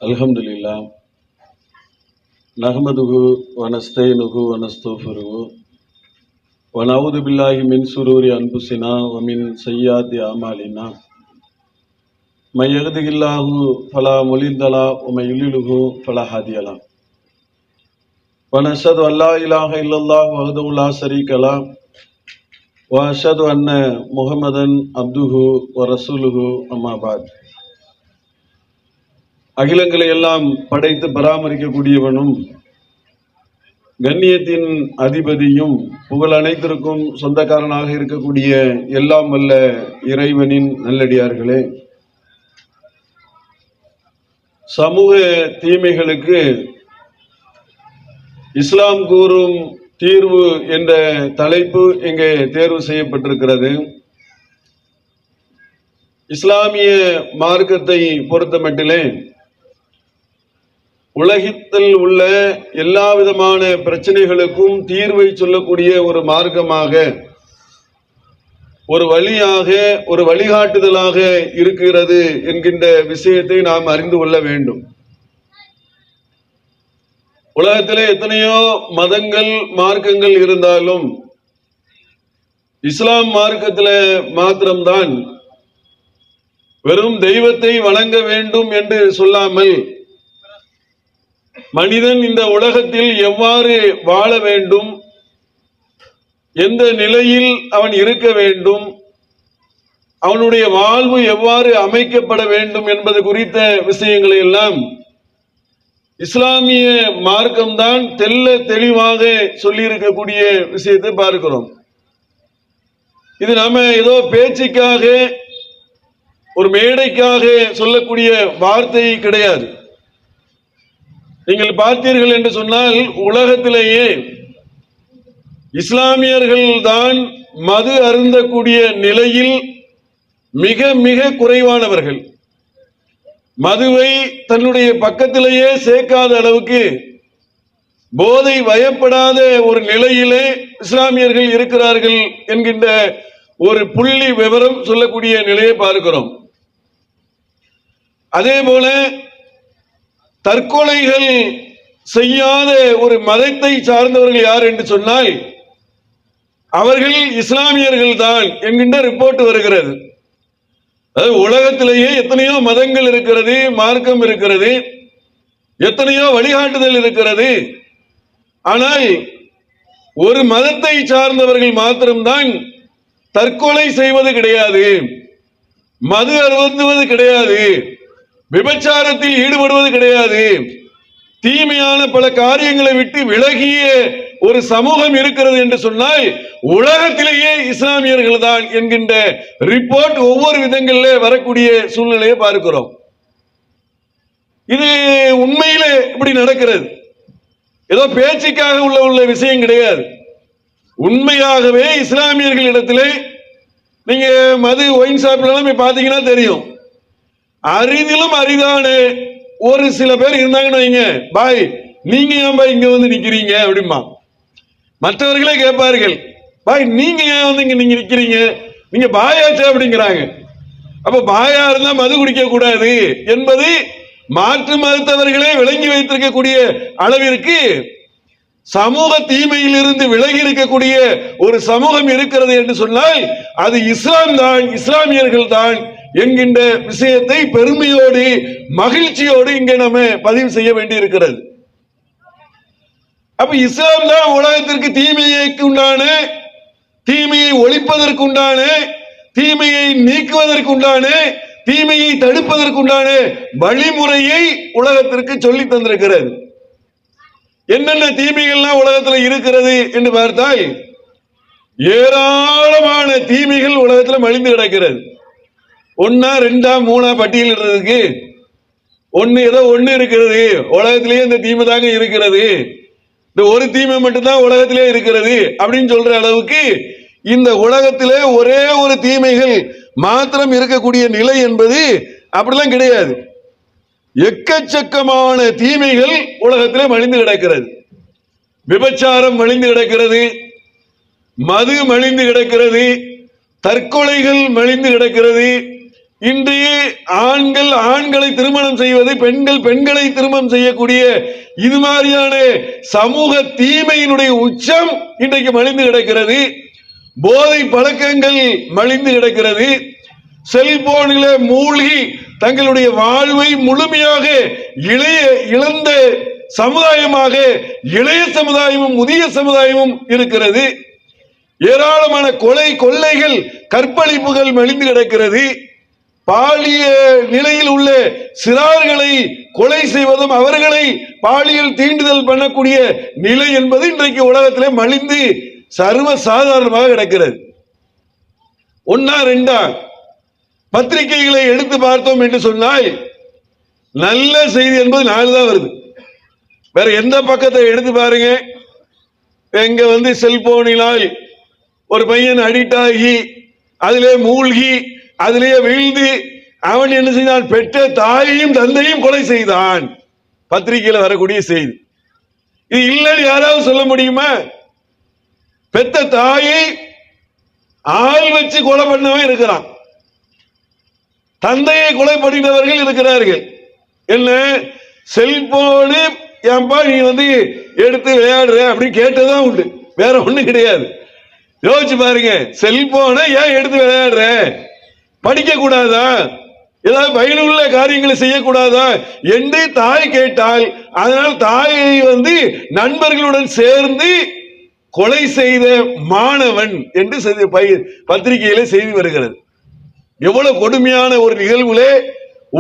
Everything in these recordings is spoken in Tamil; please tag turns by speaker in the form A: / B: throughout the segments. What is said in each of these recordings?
A: அல்ஹம்துலில்லாஹ் நஹ்மதுஹு வ நஸ்தஈனுஹு வ நஸ்தக்ஃபிருஹு வ நஊது பில்லாஹி மின் ஷுரூரி அன்ஃபுஸினா வ மின் ஸய்யிஆத்தி அமாலினா மை யஹ்திஹில்லாஹு ஃபலா முலில்ல லஹு வ மை யுலில்ஹு ஃபலா ஹாதிய லஹு வ நஷ்ஹது அல்லா இலாஹ இல்லல்லாஹு வஹ்தஹு லா ஷரீக லஹு வ அஷ்ஹது அன்ன முஹம்மதன் அப்துஹு வ ரசூலுஹு அம்மா பஅத். அகிலங்களை எல்லாம் படைத்து பராமரிக்கக்கூடியவனும் கண்ணியத்தின் அதிபதியும் புகழ் அனைத்திற்கும் சொந்தக்காரனாக இருக்கக்கூடிய எல்லாம் வல்ல இறைவனின் நல்லடியார்களே, சமூக தீமைகளுக்கு இஸ்லாம் கூறும் தீர்வு என்ற தலைப்பு இங்கே தேர்வு செய்யப்பட்டிருக்கிறது. இஸ்லாமிய மார்க்கத்தை பொறுத்தமட்டிலே உலகத்தில் உள்ள எல்லா விதமான பிரச்சனைகளுக்கும் தீர்வை சொல்லக்கூடிய ஒரு மார்க்கமாக, ஒரு வழியாக, ஒரு வழிகாட்டுதலாக இருக்கிறது என்கின்ற விஷயத்தை நாம் அறிந்து கொள்ள வேண்டும். உலகத்திலே எத்தனையோ மதங்கள் மார்க்கங்கள் இருந்தாலும் இஸ்லாம் மார்க்கத்தில் மாத்திரம்தான் வெறும் தெய்வத்தை வணங்க வேண்டும் என்று சொல்லாமல் மனிதன் இந்த உலகத்தில் எவ்வாறு வாழ வேண்டும், எந்த நிலையில் அவன் இருக்க வேண்டும், அவனுடைய வாழ்வு எவ்வாறு அமைக்கப்பட வேண்டும் என்பது குறித்த விஷயங்களை எல்லாம் இஸ்லாமிய மார்க்கம்தான் தெல்ல தெளிவாக சொல்லியிருக்கக்கூடிய விஷயத்தை பார்க்கிறோம். இது நாம ஏதோ பேச்சுக்காக, ஒரு மேடைக்காக சொல்லக்கூடிய வார்த்தை கிடையாது. நீங்கள் பார்த்தீர்கள் என்று சொன்னால் உலகத்திலேயே இஸ்லாமியர்கள் தான் மது அருந்தக்கூடிய நிலையில் மிக மிக குறைவானவர்கள். மதுவை தன்னுடைய பக்கத்திலேயே சேர்க்காத அளவுக்கு போதை வயப்படாத ஒரு நிலையிலே இஸ்லாமியர்கள் இருக்கிறார்கள் என்கின்ற ஒரு புள்ளி விவரம் சொல்லக்கூடிய நிலையை பார்க்கிறோம். அதே போல தற்கொலைகள் செய்யாத ஒரு மதத்தை சார்ந்தவர்கள் யார் என்று சொன்னால் அவர்கள் இஸ்லாமியர்கள் தான் என்கின்ற ரிப்போர்ட் வருகிறது. உலகத்திலேயே எத்தனையோ மதங்கள் இருக்கிறது, மார்க்கம் இருக்கிறது, எத்தனையோ வழிகாட்டுதல் இருக்கிறது. ஆனால் ஒரு மதத்தை சார்ந்தவர்கள் மாத்திரம்தான் தற்கொலை செய்வது கிடையாது, மது அருந்துவது கிடையாது, விபச்சாரத்தில் ஈடுபடுவது கிடையாது, தீமையான பல காரியங்களை விட்டு விலகிய ஒரு சமூகம் இருக்கிறது என்று சொன்னால் உலகத்திலேயே இஸ்லாமியர்கள் தான் என்கின்ற ரிப்போர்ட் ஒவ்வொரு விதங்களிலே வரக்கூடிய சூழ்நிலையை பார்க்கிறோம். இது உண்மையிலே இப்படி நடக்கிறது, ஏதோ பேச்சுக்காக உள்ள விஷயம் கிடையாது. உண்மையாகவே இஸ்லாமியர்களிடத்திலே நீங்க மது ஒயின் ஷாப்லாம் போய் பார்த்தீங்கன்னா தெரியும். அரிதிலும் அரிதான ஒரு சில பேர் இருந்தாங்கன்னு வைங்க, பாய் நீங்க ஏன் பாய் இங்க வந்து நிக்கிறீங்க அப்படிமா. மற்றவர்களே கேட்பார்கள், பாய் நீங்க ஏன் வந்து இங்க நீங்க நிக்கிறீங்க, நீங்க பாயாச்சே அப்படிங்கிறாங்க. அப்ப பாயா இருந்தா மது குடிக்க கூடாது என்பது மாற்று மறுத்தவர்களே விளங்கி வைத்திருக்கக்கூடிய அளவிற்கு சமூக தீமையில் இருந்து விலகி இருக்கக்கூடிய ஒரு சமூகம் இருக்கிறது என்று சொன்னால் அது இஸ்லாம் தான், இஸ்லாமியர்கள் தான் என்கின்ற விஷயத்தை பெருமையோடு மகிழ்ச்சியோடு இங்கே நம்ம பதிவு செய்ய வேண்டி இருக்கிறது. அப்ப இஸ்லாம் தான் உலகத்திற்கு தீமைக்கு உண்டான, தீமையை ஒழிப்பதற்கு உண்டான, தீமையை நீக்குவதற்கு உண்டான, தீமையை தடுப்பதற்கு உண்டான வழிமுறையை உலகத்திற்கு சொல்லி தந்திருக்கிறது. என்னென்ன தீமைகள்லாம் உலகத்தில் இருக்கிறது என்று பார்த்தால் ஏராளமான தீமைகள் உலகத்தில் மலிந்து கிடக்கிறது. ஒன்னா ரெண்டா மூணா பட்டியலிடுறதுக்கு ஏதோ ஒண்ணு இருக்கிறது. உலகத்திலேயே இந்த தீமை தாங்க இருக்கிறது, இந்த ஒரு தீமை மட்டும்தான் உலகத்திலே இருக்கிறது அப்படின்னு சொல்ற அளவுக்கு இந்த உலகத்திலே ஒரே ஒரு தீமைகள் மாத்திரம் இருக்கக்கூடிய நிலை என்பது அப்படிலாம் கிடையாது. எக்கச்சக்கமான தீமைகள் உலகத்திலே மலிந்து கிடக்கிறது. விபச்சாரம் மலிந்து கிடக்கிறது, மது மலிந்து கிடக்கிறது, தற்கொலைகள் மலிந்து கிடக்கிறது, இன்று ஆண்கள் ஆண்களை திருமணம் செய்வது, பெண்கள் பெண்களை திருமணம் செய்யக்கூடிய இது மாதிரியான சமூக தீமையினுடைய உச்சம் இன்றைக்கு மலிந்து கிடக்கிறது. போதை பழக்கங்கள் மலிந்து கிடக்கிறது. செல்போனிலே மூழ்கி தங்களுடைய வாழ்வை முழுமையாக இழந்த சமுதாயமாக இளைய சமுதாயமும் முதிய சமுதாயமும் இருக்கிறது. ஏராளமான கொலை கொள்ளைகள் கற்பழிப்புகள் மலிந்து கிடக்கிறது. பாலிய நிலையில் உள்ள சிறார்களை கொலை செய்வதும் அவர்களை பாலியல் தீண்டுதல் பண்ணக்கூடிய நிலை என்பது இன்றைக்கு உலகத்திலே மலிந்து சர்வ சாதாரணமாக கிடக்கிறது. ஒன்னா ரெண்டா பத்திரிகைகளை எடுத்து பார்த்தோம் என்று சொன்னால் நல்ல செய்தி என்பது 4 தான் வருது. வேற எந்த பக்கத்தை எடுத்து பாருங்க, எங்க செல்போனினால் ஒரு பையன் அடிக்ட் ஆகி அதிலே மூழ்கி அதிலே வீழ்ந்து அவன் என்ன செய்தான், பெற்ற தாயையும் தந்தையும் கொலை செய்தான். பத்திரிகையில் வரக்கூடிய செய்தி இது இல்லைன்னு யாராவது சொல்ல முடியுமா? பெத்த தாயை ஆள் வச்சு கொலை பண்ணவன் இருக்கிறான், தந்தையை கொலை பண்ணினவர்கள் இருக்கிறார்கள். என்ன செல்போனு ஏன்பா நீ எடுத்து விளையாடுற அப்படின்னு கேட்டதான் உண்டு, வேற ஒண்ணும் கிடையாது. யோசிச்சு பாருங்க, செல்போனை ஏன் எடுத்து விளையாடுற, படிக்க கூடாதா, ஏதாவது பயனுள்ள காரியங்களை செய்யக்கூடாதா என்று தாய் கேட்டால், அதனால் தாயை நண்பர்களுடன் சேர்ந்து கொலை செய்த மாணவன் என்று பத்திரிகையிலே செய்தி வருகிறது. எவ்வளவு கொடுமையான ஒரு நிகழ்வுலே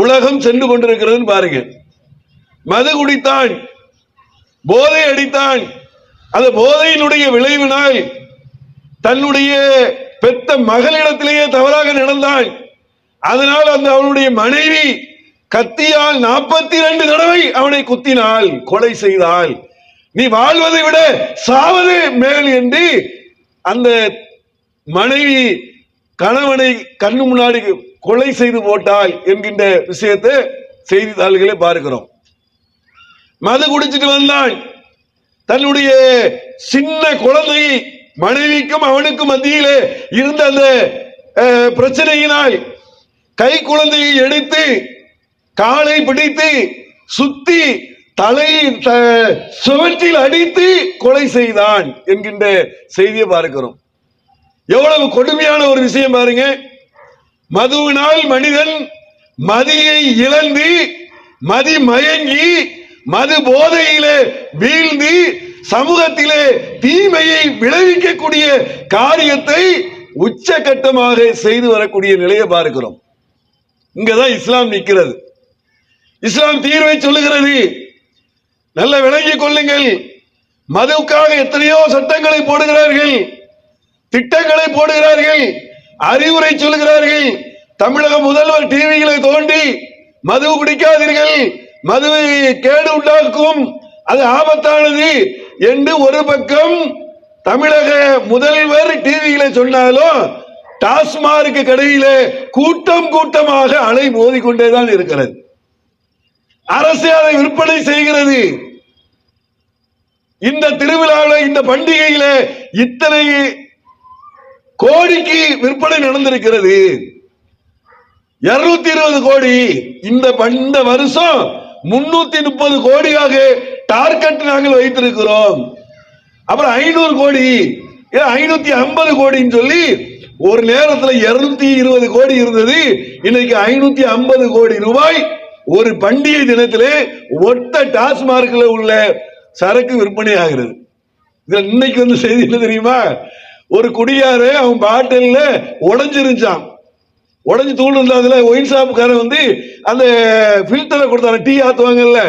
A: உலகம் சென்று கொண்டிருக்கிறது பாருங்க. மது குடித்தான், போதை அடித்தான், அந்த போதையினுடைய விளைவினால் தன்னுடைய பெத்த மகளிடத்திலேயே தவறாக நடந்தான். அதனால் அவனுடைய மனைவி கத்தியால் 42 தடவை அவனை குத்தினாள், கொலை செய்தாள். நீ வாழ்வதை விட சாவது மேல் என்று அந்த மனைவி கணவனை கண்ணு முன்னாடி கொலை செய்து போட்டாள் என்கின்ற விஷயத்தை செய்தித்தாள்களே பார்க்கிறோம். மது குடிச்சிட்டு வந்தான், தன்னுடைய சின்ன குழந்தையை மனைவிக்கும் அவனுக்கும் மத்தியிலே இருந்த அந்த பிரச்சனையினால் கை குழந்தையை எடுத்து காலை பிடித்து சுத்தி தலை சுவற்றில் அடித்து கொலை செய்தான் என்கின்ற செய்தியை பார்க்கிறோம். எவ்வளவு கொடுமையான ஒரு விஷயம் பாருங்க. மதுவினால் மனிதன் மதியை இழந்து மதி மயங்கி மது போதையிலே வீழ்ந்து சமூகத்திலே தீமையை விளைவிக்கக்கூடிய காரியத்தை உச்சகட்டமாக செய்து வரக்கூடிய நிலையை பார்க்கிறோம். இங்கதான் இஸ்லாம் நிற்கிறது. இஸ்லாம் தீர்வை சொல்லுகிறது. நல்ல விளங்கிக் கொள்ளுங்கள். மதுவுக்காக எத்தனையோ சட்டங்களை போடுகிறார்கள், திட்டங்களை போடுகிறார்கள், அறிவுரை சொல்லுகிறார்கள். தமிழக முதல்வர் டிவிகளை தோண்டி மது குடிக்காதீர்கள், மதுவை கேடு உண்டாக்கும், அது ஆபத்தானது என்று ஒரு பக்கம் தமிழக முதல்வர் டிவியில சொன்னாலும் டாஸ்மார்க் கடையில கூட்டம் கூட்டமாக அலை மோதிக்கொண்டேதான் இருக்கிறது. அரசு அதை விற்பனை செய்கிறது. இந்த திருவிழாவில் இந்த பண்டிகையில இத்தனை கோடிக்கு விற்பனை நடந்திருக்கிறது, 220 கோடி. இந்த வருஷம் 330 கோடியாக டார்கெட் நாங்கள் வைத்திருக்கிறோம். அப்புறம் 500 கோடி, 550 கோடின்னு சொல்லி ஒரு நேரத்தில் 220 கோடி இருந்தது. இன்னைக்கு 550 கோடி ரூபாய் ஒரு பண்டிகை தினத்திலே ஒட்ட டாஸ்மார்க்ல உள்ள சரக்கு விற்பனை ஆகிறது. இன்னைக்கு செய்தி என்ன தெரியுமா? ஒரு குடியாரு அவன் பாட்டில் உடைஞ்சிருச்சான், உடஞ்சி தூள் இருந்தாதுல ஒயின் ஷாப்புக்காரன் அந்த ஃபில்டரை கொடுத்தாங்க, டீ ஆத்துவாங்கல்ல,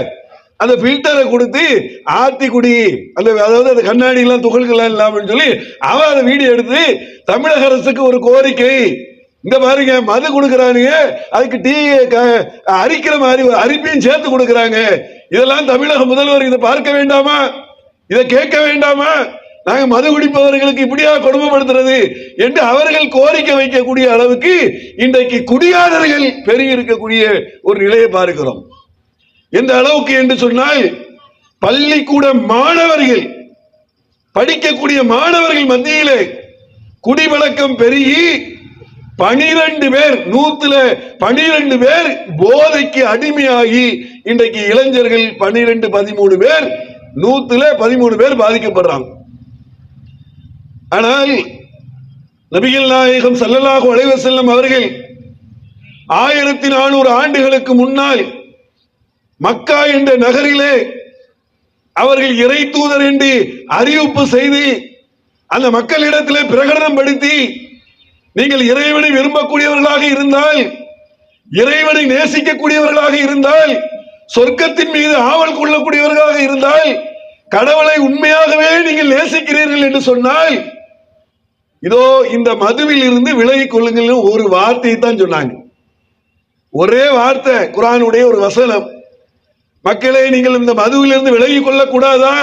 A: அந்த ஃபில்டரை கொடுத்து ஆத்தி குடி, அதாவது அந்த கண்ணாடி எல்லாம் துகள்கள்லாம் இல்லாமன்னு சொல்லி அவன் அதை வீடியோ எடுத்து தமிழக அரசுக்கு ஒரு கோரிக்கை, இங்க பாருங்க மது கொடுக்கறானுங்க, அதுக்கு டீ அரிக்கிற மாதிரி அரிப்பையும் சேர்த்து கொடுக்கறாங்க, இதெல்லாம் தமிழக முதல்வர் இதை பார்க்க வேண்டாமா, இதை கேட்க வேண்டாமா, நாங்க மது குடிப்பவர்களுக்கு இப்படியா கொடுமைப்படுத்துறது என்று அவர்கள் கோரிக்கை வைக்கக்கூடிய அளவுக்கு இன்றைக்கு குடியாளர்கள் பெருகி இருக்கக்கூடிய ஒரு நிலையை பார்க்கிறோம். எந்த அளவுக்கு என்று சொன்னால் பள்ளிக்கூட மாணவர்கள், படிக்கக்கூடிய மாணவர்கள் மத்தியிலே குடிவழக்கம் பெருகி 12 பேர், 112 பேர் போதைக்கு அடிமையாகி இன்றைக்கு இளைஞர்கள் 12, 13 பேர், 113 பேர் பாதிக்கப்படுறாங்க. ஆனால் நபிகள் நாயகம் ஸல்லல்லாஹு அலைஹி வஸல்லம் அவர்கள் 1400 ஆண்டுகளுக்கு முன்னால் மக்கா என்ற நகரிலே அவர்கள் இறை தூதர் என்று அறிவிப்பு செய்து அந்த மக்களிடத்திலே பிரகடனம் படுத்தி, நீங்கள் இறைவனை விரும்பக்கூடியவர்களாக இருந்தால், இறைவனை நேசிக்கக்கூடியவர்களாக இருந்தால், சொர்க்கத்தின் மீது ஆவல் கொள்ளக்கூடியவர்களாக இருந்தால், கடவுளை உண்மையாகவே நீங்கள் நேசிக்கிறீர்கள் என்று சொன்னால், இதோ இந்த மதுவில் இருந்து விலகிக் கொள்ளுங்கள் ஒரு வார்த்தையை தான் சொன்னாங்க. ஒரே வார்த்தை, குர்ஆனுடைய ஒரு வசனம். மக்களே, நீங்கள் இந்த மதுவிலிருந்து விலகிக் கொள்ள கூடாதா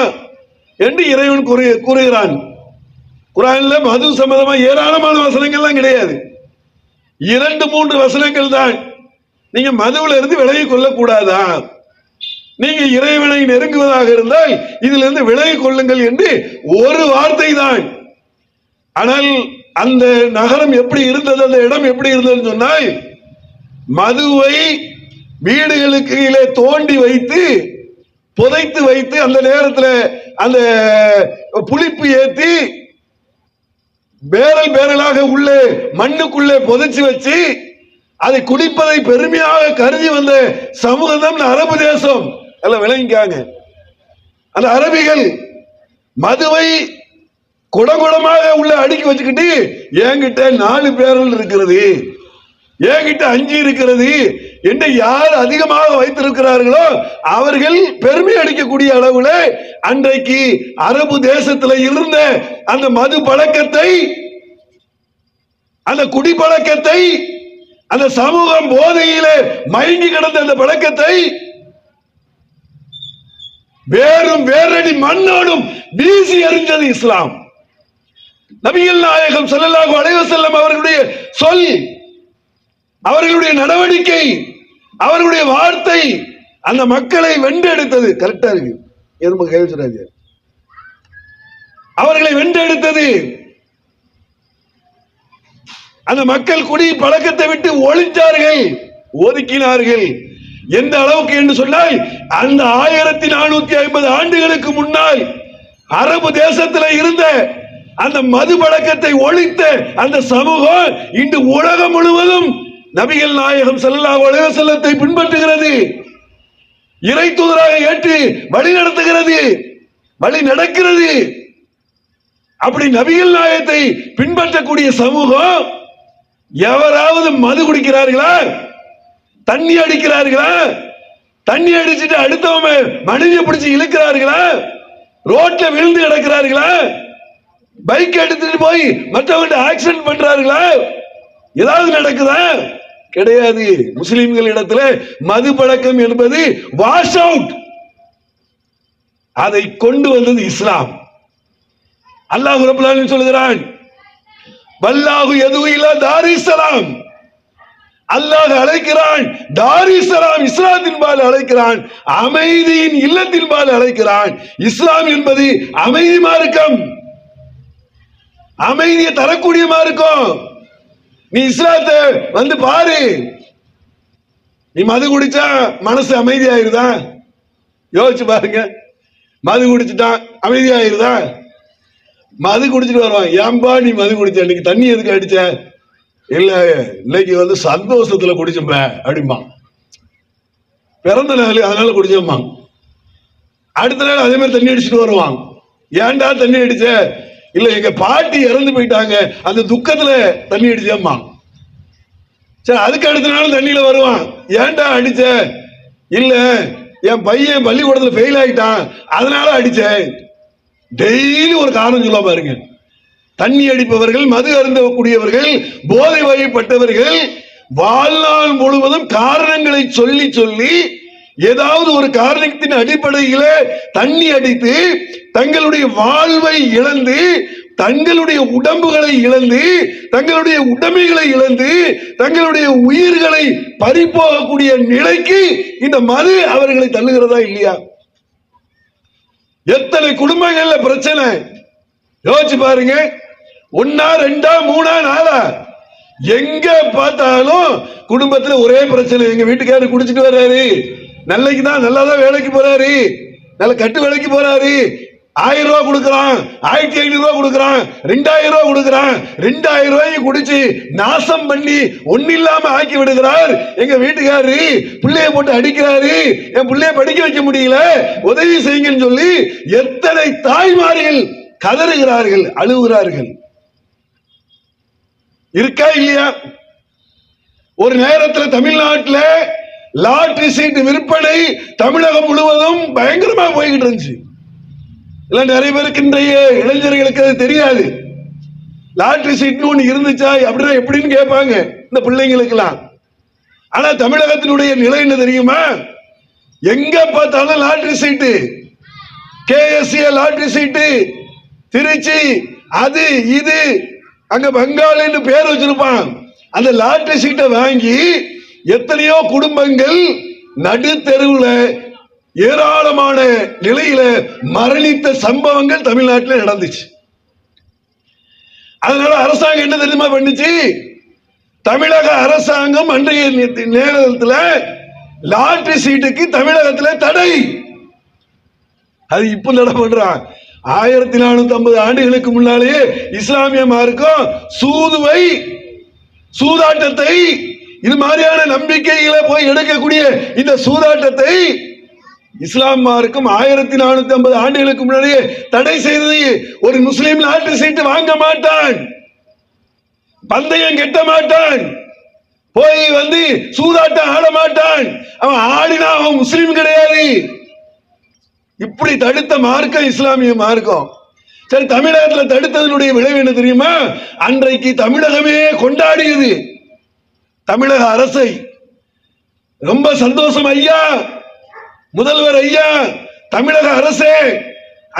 A: என்று இறைவன் கூறுகிறான். குர்ஆன்ல மது சம்பந்தமா ஏராளமான வசனங்கள்லாம் கிடையாது, 2-3 வசனங்கள் தான். நீங்க மதுவில இருந்து விலகிக் கொள்ள கூடாதா, நீங்க இறைவனை நெருங்குவதாக இருந்தால் இதிலிருந்து விலகிக் கொள்ளுங்கள் என்று ஒரு வார்த்தை தான். ஆனால் அந்த நகரம் எப்படி இருந்தது, அந்த இடம் எப்படி இருந்ததுன்னு சொன்னால், மதுவை வீடுகளுக்கு கீழே தோண்டி வைத்து புதைத்து வைத்து அந்த நேரத்தில் அந்த புளிப்பு ஏற்றி பேரலாக உள்ளே மண்ணுக்குள்ளே புதைச்சு வச்சு அதை குடிப்பதை பெருமையாக கருதி வந்த சமூகம் தான் அரபு தேசம். எல்லாம் விளங்கிக்காங்க. அந்த அரபிகள் மதுவை குடகுடமாக உள்ள அடுக்கி வச்சுக்கிட்டு, என்கிட்ட 4 பேரல் இருக்கிறது, என்கிட்ட 5 இருக்கிறது என்று யார் அதிகமாக வைத்திருக்கிறார்களோ அவர்கள் பெருமை அடிக்கக்கூடிய அளவுல அன்றைக்கு அரபு தேசத்தில் இருந்த அந்த மது பழக்கத்தை, அந்த குடிப்பழக்கத்தை, அந்த சமூகம் போதையிலே மயங்கி கிடந்த அந்த பழக்கத்தை வேறும் வேறடி மண்ணோடும் வீசி எறிஞ்சது இஸ்லாம். நபிகள் நாயகம் ஸல்லல்லாஹு அலைஹி வஸல்லம் அவர்களுடைய சொல், அவர்களுடைய நடவடிக்கை, அவர்களுடைய வார்த்தை அந்த மக்களை வென்றெடுத்தது. கரெக்டா இருக்கு, எதுவும் கேள்வி சொல்லாது. அவர்களை வென்றெடுத்தது. அந்த மக்கள் குடி பழக்கத்தை விட்டு ஒழித்தார்கள், ஒதுக்கினார்கள். எந்த அளவுக்கு என்று சொன்னால், அந்த 1450 ஆண்டுகளுக்கு முன்னால் அரபு தேசத்தில் இருந்த அந்த மது பழக்கத்தை ஒழித்த அந்த சமூகம் இன்று உலகம் முழுவதும் நபிகள் நாயகம் ஸல்லல்லாஹு அலைஹி வஸல்லத்தை பின்பற்றுகிறது, இறை தூதராக ஏற்று வழி நடத்துகிறது, வழி நடக்கிறது. அப்படி நபிகள் நாயகத்தை பின்பற்றக்கூடிய சமூகம் எவராவது மது குடிக்கிறார்களா, தண்ணி அடிக்கிறார்களா, தண்ணி அடிச்சுட்டு அடுத்தவங்க மனைவியை பிடிச்சு இழுக்கிறார்களா, ரோட்ல விழுந்து கிடக்கிறார்களா, பைக் எடுத்துட்டு போய் மற்றவங்க ஆக்சிடென்ட் பண்றார்களா, ஏதாவது நடக்குதா? கிடையாது. முஸ்லிம்கள் இடத்துல மது பழக்கம் என்பது வாஷ் அவுட். அதை கொண்டு வந்தது இஸ்லாம். அல்லாஹ் ரப்பல் ஆலமீன் சொல்கிறான், வல்லாஹு யது இலா தாரிஸ்ஸலாம். அல்லாஹ் அழைக்கிறான், தாரிஸ்ஸலாம் இஸ்லாத்தின் பால் அழைக்கிறான், அமைதியின் இல்லத்தின் பால் அழைக்கிறான். இஸ்லாம் என்பது அமைதி மார்க்கம், அமைதியை தரக்கூடிய மார்க்கம். நீ இஸ்லாத்தை வந்து பாரு. நீ மது குடிச்சா மனசு அமைதியாயிருதா? யோசிச்சு பாருங்க. மது குடிச்சுட்டான் அமைதியாயிருதா? மது குடிச்சிட்டு வருவான், ஏன்பா நீ மது குடிச்ச, இன்னைக்கு தண்ணி எதுக்கு அடிச்ச? இல்ல இன்னைக்கு வந்து சந்தோஷத்துல குடிச்சப்ப அப்படிம்பா, பிறந்த நாள் அதனால குடிச்சம்மா. அடுத்த நாள் அதே மாதிரி தண்ணி அடிச்சுட்டு வருவான், ஏன்டா தண்ணி அடிச்ச? இல்ல எங்க பாட்டி இறந்து போயிட்டாங்க அந்த துக்கத்துல தண்ணி அடிச்சம்மா. சரி, அதுக்கு அடுத்த நாள் தண்ணியில வருவான், ஏன்டா அடிச்ச? இல்ல என் பையன் பள்ளிக்கூடத்துல ஃபெயில் ஆயிட்டான் அதனால அடிச்சேன். டெய்லி ஒரு காரணம் சொல்ல பாருங்க. தண்ணி அடிப்பவர்கள், மது அருந்தக்கூடியவர்கள், போதை வகைப்பட்டவர்கள் வாழ்நாள் முழுவதும் காரணங்களை சொல்லி சொல்லி ஏதாவது ஒரு காரணத்தின் அடிப்படையில் தண்ணி அடித்து தங்களுடைய வாழ்வை இழந்து, தங்களுடைய உடம்புகளை இழந்து, தங்களுடைய உடைமைகளை இழந்து, தங்களுடைய உயிர்களை பறிபோகக்கூடிய நிலைக்கு இந்த மது அவர்களை தள்ளுகிறதா இல்லையா? எத்தனை குடும்பங்கள்ல பிரச்சனை யோசிச்சு பாருங்க. 1, 2, 3, 4 எங்க பார்த்தாலும் குடும்பத்துல ஒரே பிரச்சனை. எங்க வீட்டுக்காரர் குடிச்சிட்டு வர்றாரு, நல்லைக்கு தான் நல்லாதான் வேலைக்கு போறாரு, நல்ல கட்டு வேலைக்கு போறாரு, 1000 ரூபாய் கொடுக்கறான், 1500 ரூபாய் கொடுக்கறான், 2000 ரூபாய் கொடுக்கறான், 2000 ரூபாயை குடிச்சு நாசம் பண்ணி ஒன்னில்லாம ஆக்கி விடுகிறார் எங்க வீட்டுக்காரரு. பிள்ளைய போட்டு அடிக்கிறாரு, என் பிள்ளைய படிக்க வைக்க முடியல, உதவி செய்யுங்கன்னு சொல்லி எத்தனை தாய்மார்கள் கதறுகிறார்கள், அழுகிறார்கள். இருக்கா இல்லையா? ஒரு நேரத்தில் தமிழ்நாட்டில் லாட்டரி சீட்டு விற்பனை தமிழகம் முழுவதும் பயங்கரமா போய்கிட்டு இருந்துச்சு. நிறைய பேருக்கு இன்றைய இளைஞர்களுக்கு அது தெரியாது. லாட்டரி சீட்டு ஒண்ணு இருந்துச்சா அப்படின்னா எப்படின்னு கேட்பாங்க இந்த பிள்ளைங்களுக்கு எல்லாம். ஆனா தமிழகத்தினுடைய நிலை என்ன தெரியுமா? எங்க பார்த்தாலும் லாட்டரி சீட்டு, கேஎஸ்ஏ லாட்டரி சீட்டு, திருச்சி அது இது, அங்க பங்காளின்னு பேர் வச்சிருப்பான். அந்த லாட்டரி சீட்டை வாங்கி எத்தனையோ குடும்பங்கள் நடுத்தெருவுல ஏராளமான நிலையில மரணித்த சம்பவங்கள் தமிழ்நாட்டில் நடந்துச்சு. அதனால அரசாங்கம் என்ன தெரியுமா பண்ணுச்சு? தமிழக அரசாங்கம் அன்றைய நேரத்தில் லாட்டரி சீட்டுக்கு தமிழகத்தில் தடை. அது இப்ப தடை பண்றான். 1450 ஆண்டுகளுக்கு முன்னாலேயே இஸ்லாமிய மார்க்கம் சூதுவை, சூதாட்டத்தை, இது மாதிரியான நம்பிக்கைகளை போய் எடுக்கக்கூடிய இந்த சூதாட்டத்தை இஸ்லாம் மார்க்கம் 1450 ஆண்டுகளுக்கு முன்னாடியே தடை செய்தது. ஒரு முஸ்லீம் லாட்டரி சீட்டு வாங்க மாட்டான், பந்தயம் கட்ட மாட்டான், போய் சூதாட்டம் ஆட மாட்டான். அவன் ஆடினா அவன் முஸ்லீம் கிடையாது. இப்படி தடுத்த மார்க்கம் இஸ்லாமிய மார்க்கம். சரி, தமிழகத்தில் தடுத்ததனுடைய விளைவு என்ன தெரியுமா? அன்றைக்கு தமிழகமே கொண்டாடியது தமிழக அரசை. ரொம்ப சந்தோஷம் ஐயா, முதல்வர் ஐயா, தமிழக அரசே.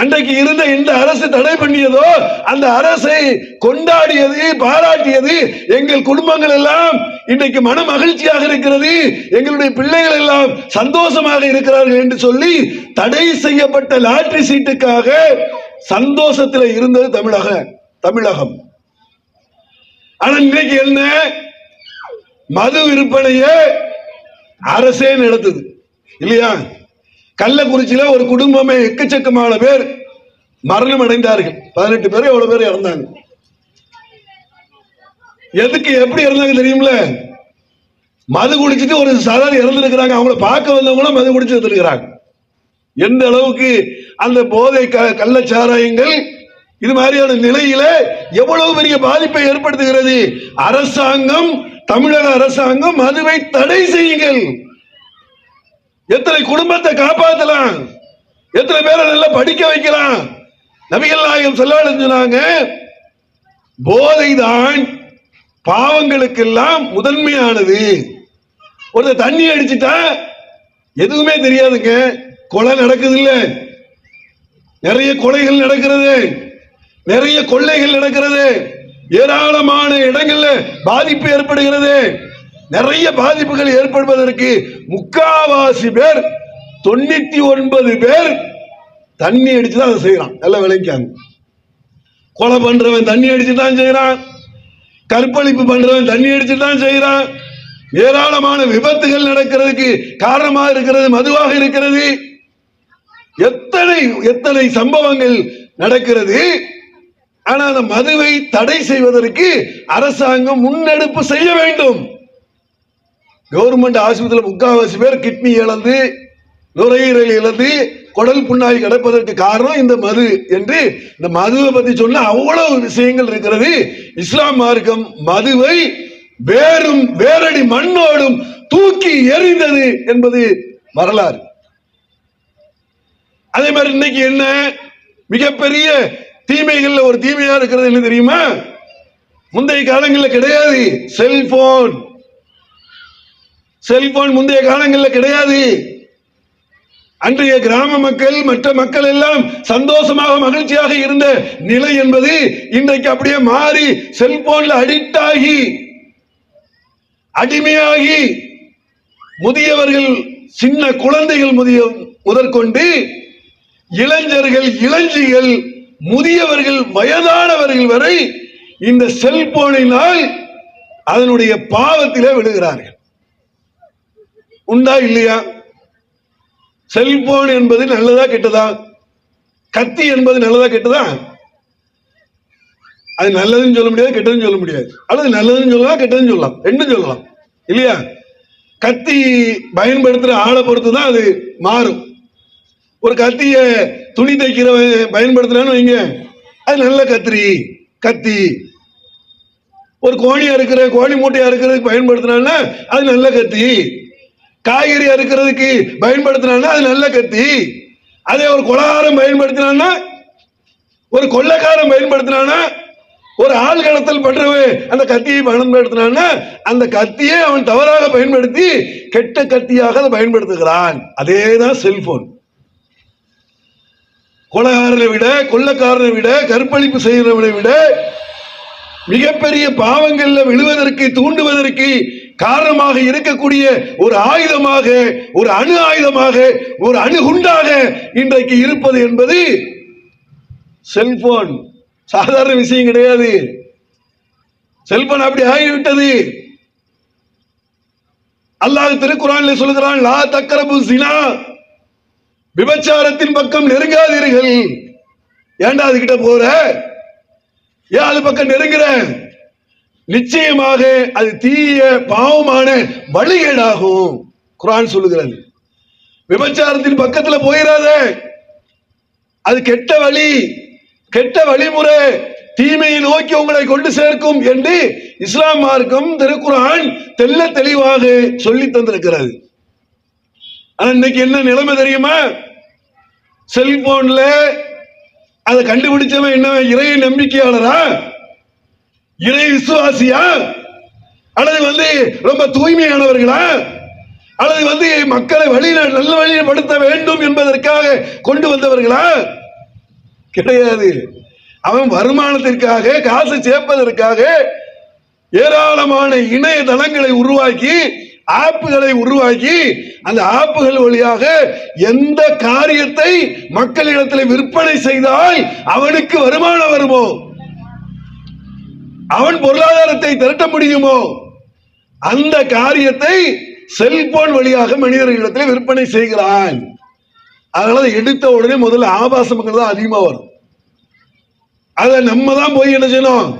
A: அன்றைக்கு இருந்த எந்த அரசு தடை பண்ணியதோ அந்த அரசை கொண்டாடியது, பாராட்டியது. எங்கள் குடும்பங்கள் எல்லாம் இன்றைக்கு மன மகிழ்ச்சியாக இருக்கிறது, எங்களுடைய பிள்ளைகள் எல்லாம் சந்தோஷமாக இருக்கிறார்கள் என்று சொல்லி தடை செய்யப்பட்ட லாட்டரி சீட்டுக்காக சந்தோஷத்தில் இருந்தது தமிழகம். ஆனா இன்னைக்கு என்ன? மது விற்பனையை அரசே நடத்துது இல்லையா? கள்ளக்குறிச்சியில ஒரு குடும்பமே எக்கச்சக்கமான பேர் மரணம் அடைந்தார்கள். 18 பேர் எவ்வளவு பேர் இறந்தாங்க. எதுக்கு எப்படி இறந்தாங்க தெரியுமில்ல? மது குடிச்சிட்டு ஒரு சாதாரண இறந்துருக்கிறாங்க. அவங்கள பார்க்க வந்தவங்களும் மது குடிச்சு இருந்திருக்கிறாங்க. எந்த அளவுக்கு அந்த போதை கள்ளச்சாராயங்கள் இது மாதிரியான நிலையில எவ்வளவு பெரிய பாதிப்பை ஏற்படுத்துகிறது. அரசாங்கம், தமிழக அரசாங்கம் மதுவை தடை செய்யுங்கள். எத்தனை குடும்பத்தை காப்பாற்றலாம், எத்தனை பேரை நல்லா படிக்க வைக்கலாம். நபிகள் நாயகம் ஸல்லல்லாஹு அலைஹி சொன்னாங்க, போதைதான் பாவங்களுக்கெல்லாம் முதன்மையானது. ஒரு தண்ணி அடிச்சுட்டா எதுவுமே தெரியாதுங்க. கொலை நடக்குது இல்ல, நிறைய கொலைகள் நடக்கிறது, நிறைய கொள்ளைகள் நடக்கிறது, ஏராளமான இடங்கள்ல பாதிப்பு ஏற்படுகிறது. நிறைய பாதிப்புகள் ஏற்படுவதற்கு முக்காவாசி பேர், 99 பேர் தண்ணி அடிச்சுதான் அதை செய்யறான். நல்லா விளைக்காங்க. கொலை பண்றவன் தண்ணி அடிச்சுதான் செய்யறான், கற்பழிப்பு பண்றவன் தண்ணி அடிச்சுதான் செய்யறான். ஏராளமான விபத்துகள் நடக்கிறதுக்கு காரணமாக இருக்கிறது மதுவாக இருக்கிறது. எத்தனை எத்தனை சம்பவங்கள் நடக்கிறது. ஆனா அந்த மதுவை தடை செய்வதற்கு அரசாங்கம் முன்னெடுப்பு செய்ய வேண்டும். கவர்மெண்ட் ஆஸ்பத்திரியில் முக்காவாசி பேர் கிட்னி இழந்து, நுரையீரல் இழந்து, குடல் புண்ணாகி கிடப்பதற்கு காரணம் இந்த மது என்று இந்த மதுவை பத்தி சொன்ன அவ்வளவு விஷயங்கள் இருக்கிறது. இஸ்லாம் மார்க்கம் மதுவை வேரடி மண்ணோடும் தூக்கி எறிந்தது என்பது வரலாறு. அதே மாதிரி இன்னைக்கு என்ன மிகப்பெரிய தீமைகள்ல ஒரு தீமையா இருக்கிறது என்ன தெரியுமா? முந்தைய காலங்களில் கிடையாது செல்போன் முந்தைய காலங்களில் கிடையாது. அன்றைய கிராம மக்கள், மற்ற மக்கள் எல்லாம் சந்தோஷமாக மகிழ்ச்சியாக இருந்த நிலை என்பது இன்றைக்கு அப்படியே மாறி செல்போன்ல அடிமையாகி முதியவர்கள், சின்ன குழந்தைகள் முதற்கொண்டு இளைஞர்கள், இளஞ்சிகள், முதியவர்கள், வயதானவர்கள் வரை இந்த செல்போனினால் அதனுடைய பாவத்திலே விழுகிறார்கள். உண்டா இல்லையா? செல்போன் என்பது நல்லதா கெட்டதா? கத்தி என்பது நல்லதா கெட்டதா? அது நல்லதுன்னு சொல்ல முடியாது, கெட்டதுன்னு சொல்ல முடியாது. அல்லது நல்லதுன்னு சொல்லலாம், கெட்டதுன்னு சொல்லலாம், ரெண்டும் சொல்லலாம் இல்லையா? கத்தி பயன்படுத்துற ஆளை பொறுத்து தான் அது மாறும். ஒரு கத்திய துணி தைக்கிற பயன்படுத்துறான்னு வைங்க, அது நல்ல கத்தி. ஒரு கோழி அறுக்கிற, கோழி மூட்டையா இருக்கிறதுக்கு பயன்படுத்தினா அது நல்ல கத்தி. காய்கறி அறுக்கிறதுக்கு பயன்படுத்தினா அது நல்ல கத்தி. அதே ஒரு கொலைகாரம் பயன்படுத்தினா, ஒரு கொள்ளைக்காரன் பயன்படுத்தினா, ஒரு ஆள் கடத்தல் பண்றவன் அந்த கத்தியை பயன்படுத்தினா, அந்த கத்தியை அவன் தவறாக பயன்படுத்தி கெட்ட கத்தியாக அதை பயன்படுத்துகிறான். அதேதான் செல்போன். கொலைகாரனை விட, கொள்ளைக்காரனை விட, கற்பழிப்பு செய்கிறவனை விட மிகப்பெரிய பாவங்கள்ல விழுவதற்கு, தூண்டுவதற்கு காரணமாக இருக்கக்கூடிய ஒரு ஆயுதமாக, ஒரு அணு ஆயுதமாக, ஒரு அணுகுண்டாக இன்றைக்கு இருப்பது என்பது செல்போன். சாதாரண விஷயம் கிடையாது. செல்போன் அப்படி ஆகிவிட்டது. அல்லாஹ் திருக்குர்ஆனில் சொல்கிறான், லா தக்ரபு ஸினா, விபச்சாரத்தின் பக்கம் நெருங்காதீர்கள். ஏன்டா அதுகிட்ட போற? ஏன் அது பக்கம் நெருங்குற? நிச்சயமாக அது தீய பாவமான வழிகேடாகும். குர்ஆன் சொல்லுகிறது, விபச்சாரத்தின் பக்கத்துல போயிடாத, அது கெட்ட வழி, கெட்ட வழிமுறை, தீமையை நோக்கி உங்களை கொண்டு சேர்க்கும் என்று இஸ்லாம் மார்க்கம் திருக்குர்ஆன் தெள்ள தெளிவாக சொல்லி தந்திருக்கிறது. ஆனா இன்னைக்கு என்ன நிலைமை தெரியுமா? செல்போன்ல அதை கண்டுபிடிச்சவன் என்ன, இறை நம்பிக்கையாளரா, இறை விசுவாசியா, அல்லது ரொம்ப தூய்மையானவர்களா, அல்லது மக்களை நல்ல வழிப்படுத்த வேண்டும் என்பதற்காக கொண்டு வந்தவர்களா? கிடையாது. அவன் வருமானத்திற்காக, காசு சேர்ப்பதற்காக ஏராளமான இணையதளங்களை உருவாக்கி, ஆப்புகளை உருவாக்கி, அந்த ஆப்புகள் வழியாக எந்த காரியத்தை மக்களிடத்தில் விற்பனை செய்தால் அவனுக்கு வருமானம் வருமோ, அவன் பொருளாதாரத்தை திரட்ட முடியுமோ, அந்த காரியத்தை செல்போன் வழியாக மனிதர்களிடத்தில் விற்பனை செய்கிறான். அதனால எடுத்த உடனே முதல்ல ஆபாசங்கள் தான் அதிகமா வரும். அதை நம்ம தான் போய் என்ன செய்யணும்,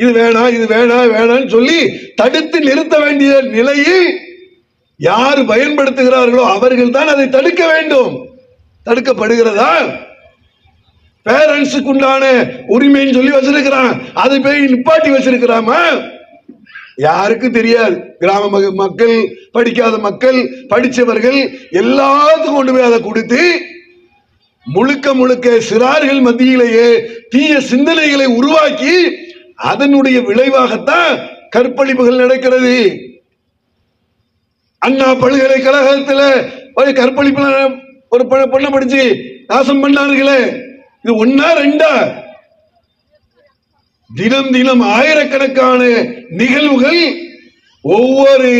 A: இது வேணாம், இது வேணாம்னு சொல்லி தடுத்து நிறுத்த வேண்டிய நிலையில் யார் பயன்படுத்துகிறார்களோ அவர்கள் தான் அதை தடுக்க வேண்டும். தடுக்கப்படுகிறதா? பேரண்ட்ஸுக்கு உண்டான உரிமைன்னு சொல்லி வச்சிருக்கிறான், அதை போய் நிப்பாட்டி வச்சிருக்கிறாமா? யாருக்கும் தெரியாது. கிராம மக்கள், படிக்காத மக்கள், படித்தவர்கள் எல்லாத்துக்கும் கொண்டு போய் அதை கொடுத்து முழுக்க முழுக்க சிறார்கள் மத்தியிலேயே தீய சிந்தனைகளை உருவாக்கி அதனுடைய விளைவாகத்தான் கற்பழிப்புகள் நடக்கிறது. அண்ணா பல்கலைக்கழகத்தில் ஒரு கற்பழிப்பு ஒரு பொண்ணை படிச்சு நாசம் பண்ணார்களே, இது ஒன்னா ரெண்டா? தினம் தினம் ஆயிரக்கணக்கான நிகழ்வுகள் ஒவ்வொரு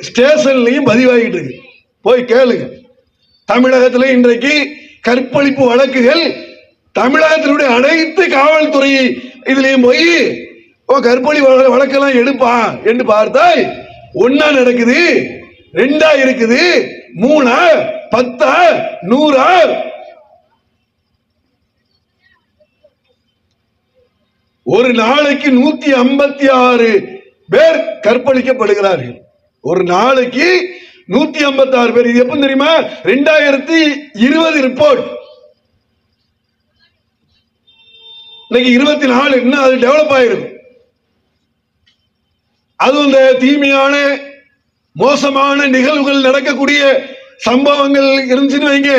A: ஸ்டேஷன்லையும் பதிவாகிட்டு இருக்கு. போய் கேளுங்க. தமிழகத்தில் இன்றைக்கு கற்பழிப்பு வழக்குகள் தமிழகத்தினுடைய அனைத்து காவல்துறை இதுலயும் போய் கற்பழி வழக்கெல்லாம் எடுப்பா என்று பார்த்தால் ஒன்னா நடக்குது, ரெண்டா இருக்குது, 3, 10, 100. ஒரு நாளைக்கு 156 பேர் கற்பழிக்கப்படுகிறார்கள். ஒரு நாளைக்கு 156 பேர். இது எப்ப தெரியுமா? 2020 ரிப்போர்ட். இன்னைக்கு 24. இன்னும் அது டெவலப் ஆயிருக்கும். அதுவும் இந்த தீமையான மோசமான நிகழ்வுகள் நடக்கக்கூடிய சம்பவங்கள் இருந்துச்சுன்னு வைங்க.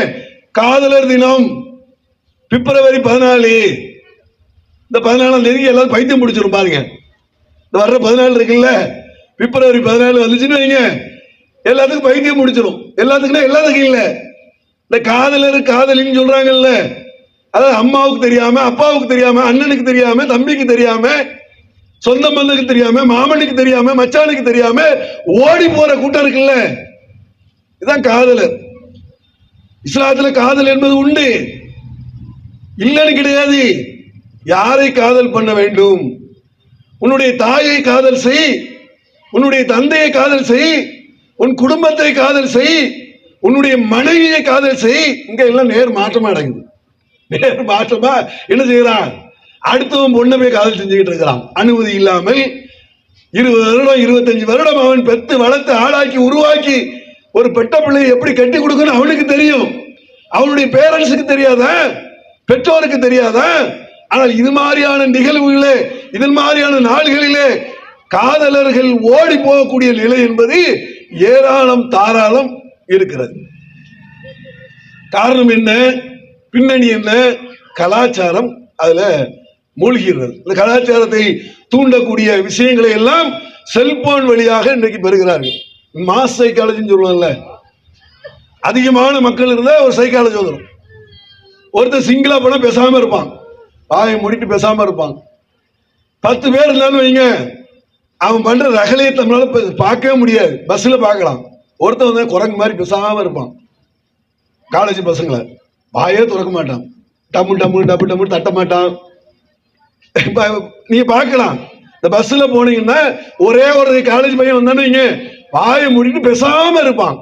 A: காதலர் தினம் பிப்ரவரி 14. இந்த 14ஆம் தேதிக்கு எல்லாரும் பைத்தியம் பிடிச்சிரும் பாருங்க. இந்த வர்ற 14 இருக்குல்ல, பிப்ரவரி 14 வந்துச்சுன்னு வைங்க, எல்லாத்துக்கும் பைத்தியம் முடிச்சிடும். எல்லாத்துக்கும் இல்ல. இந்த காதலர் காதலின்னு சொல்றாங்கல்ல, அதாவது அம்மாவுக்கு தெரியாம, அப்பாவுக்கு தெரியாம, அண்ணனுக்கு தெரியாம, தம்பிக்கு தெரியாம, சொந்த பந்தனுக்கு தெரியாம, மாமனுக்கு தெரியாம, மச்சானுக்கு தெரியாம ஓடி போற கூட்டம் இருக்குல்ல, இதுதான் காதலர். இஸ்லாத்துல காதல் என்பது உண்டு, இல்லன்னு கிடையாது. யாரை காதல் பண்ண வேண்டும்? உன்னுடைய தாயை காதல் செய், உன்னுடைய தந்தையை காதல் செய், உன் குடும்பத்தை காதல் செய், உன்னுடைய மனைவியை காதல் செய். இங்க எல்லாம் நேர் மாற்றமா அடங்குது. நேர் மாற்றமா என்ன செய்யறான்? அடுத்தவன் பொண்ணை போய் காதல் செஞ்சுக்கிட்டு இருக்கிறான். அனுமதி இல்லாமல் 20 வருடம் 25 வருடம் அவன் பெத்து வளர்த்து ஆளாக்கி உருவாக்கி ஒரு பெட்ட பிள்ளையை எப்படி கட்டி கொடுக்கணும் அவனுக்கு தெரியும். அவனுடைய பேரண்ட்ஸுக்கு தெரியாதா? பெற்றோருக்கு தெரியாதா? ஆனால் இது மாதிரியான நிகழ்வுகளே, இதன் மாதிரியான நாள்களிலே காதலர்கள் ஓடி போகக்கூடிய நிலை என்பது ஏராளம் தாராளம் இருக்கிறது. காரணம் என்ன? பின்னணி என்ன? கலாச்சாரம் அதுல மூழ்கிறது. இந்த கலாச்சாரத்தை தூண்டக்கூடிய விஷயங்களை எல்லாம் செல்போன் வழியாக இன்றைக்கு பெறுகிறார்கள். மாஸ் சைக்காலஜின்னு சொல்லுவாங்கல்ல, அதிகமான மக்கள் இருந்தா ஒரு சைக்காலஜி வந்துடும். ஒருத்தர் சிங்கிளா போனா பேசாம இருப்பான், வாயை மூடிட்டு பேசாம இருப்பான். 10 பேர் இருந்தாலும் வைங்க, அவன் பண்ற ரகலையத்தை நம்மளால பார்க்கவே முடியாது. பஸ்ல பார்க்கலாம், ஒருத்தன் வந்து குரங்கு மாதிரி பேசாம இருப்பான். காலேஜ் பசங்களை வாயே திறக்க மாட்டான், டம்மு டம்மு டப்பு டம்மு தட்ட மாட்டான். நீங்க பார்க்கலாம், இந்த பஸ்ல போனீங்கன்னா ஒரே ஒரு காலேஜ் பையன் வந்தானு வாயை மூடிட்டு பேசாம இருப்பான்.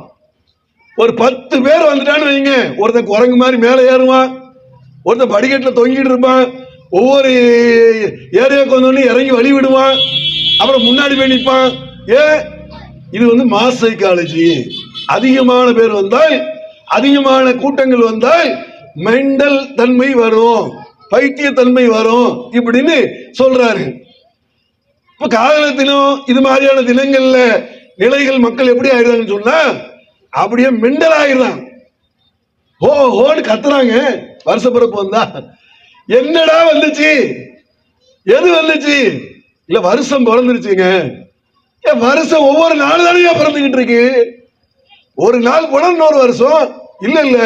A: ஒரு 10 பேர் வந்துட்டான்னு வைங்க, ஒருத்தன் குரங்கு மாதிரி மேலே ஏறுவான், ஒருத்தன் படிக்கட்டுல தொங்கிட்டு இருப்பான், ஒவ்வொரு ஏரியாவுக்கு வந்தோடனே இறங்கி வழி விடுவான், அப்புறம் முன்னாடி போய் நிற்பான். இது வந்து மாஸ் சைக்காலஜி. அதிகமான பேர் வந்தால், அதிகமான கூட்டங்கள் வந்தால் மெண்டல் தன்மை வரும், பைத்திய தன்மை வரும் இப்படின்னு சொல்றாரு. இப்ப காதலத்திலும் இது மாதிரியான தினங்கள்ல நிலைகள் மக்கள் எப்படி ஆயிடுறாங்கன்னு சொன்னா அப்படியே மெண்டல் ஆயிடுறான். ஹோன்னு கத்துறாங்க. வருஷ பிறப்பு வந்தா என்னடா வந்துச்சு, எது வந்துச்சு? இல்ல வருஷம் பிறந்துருச்சுங்க. வருஷம் ஒவ்வொரு நாள் தானே பிறந்துகிட்டு இருக்கு. ஒரு நாள் போனா இன்னொரு வருஷம். இல்ல இல்ல,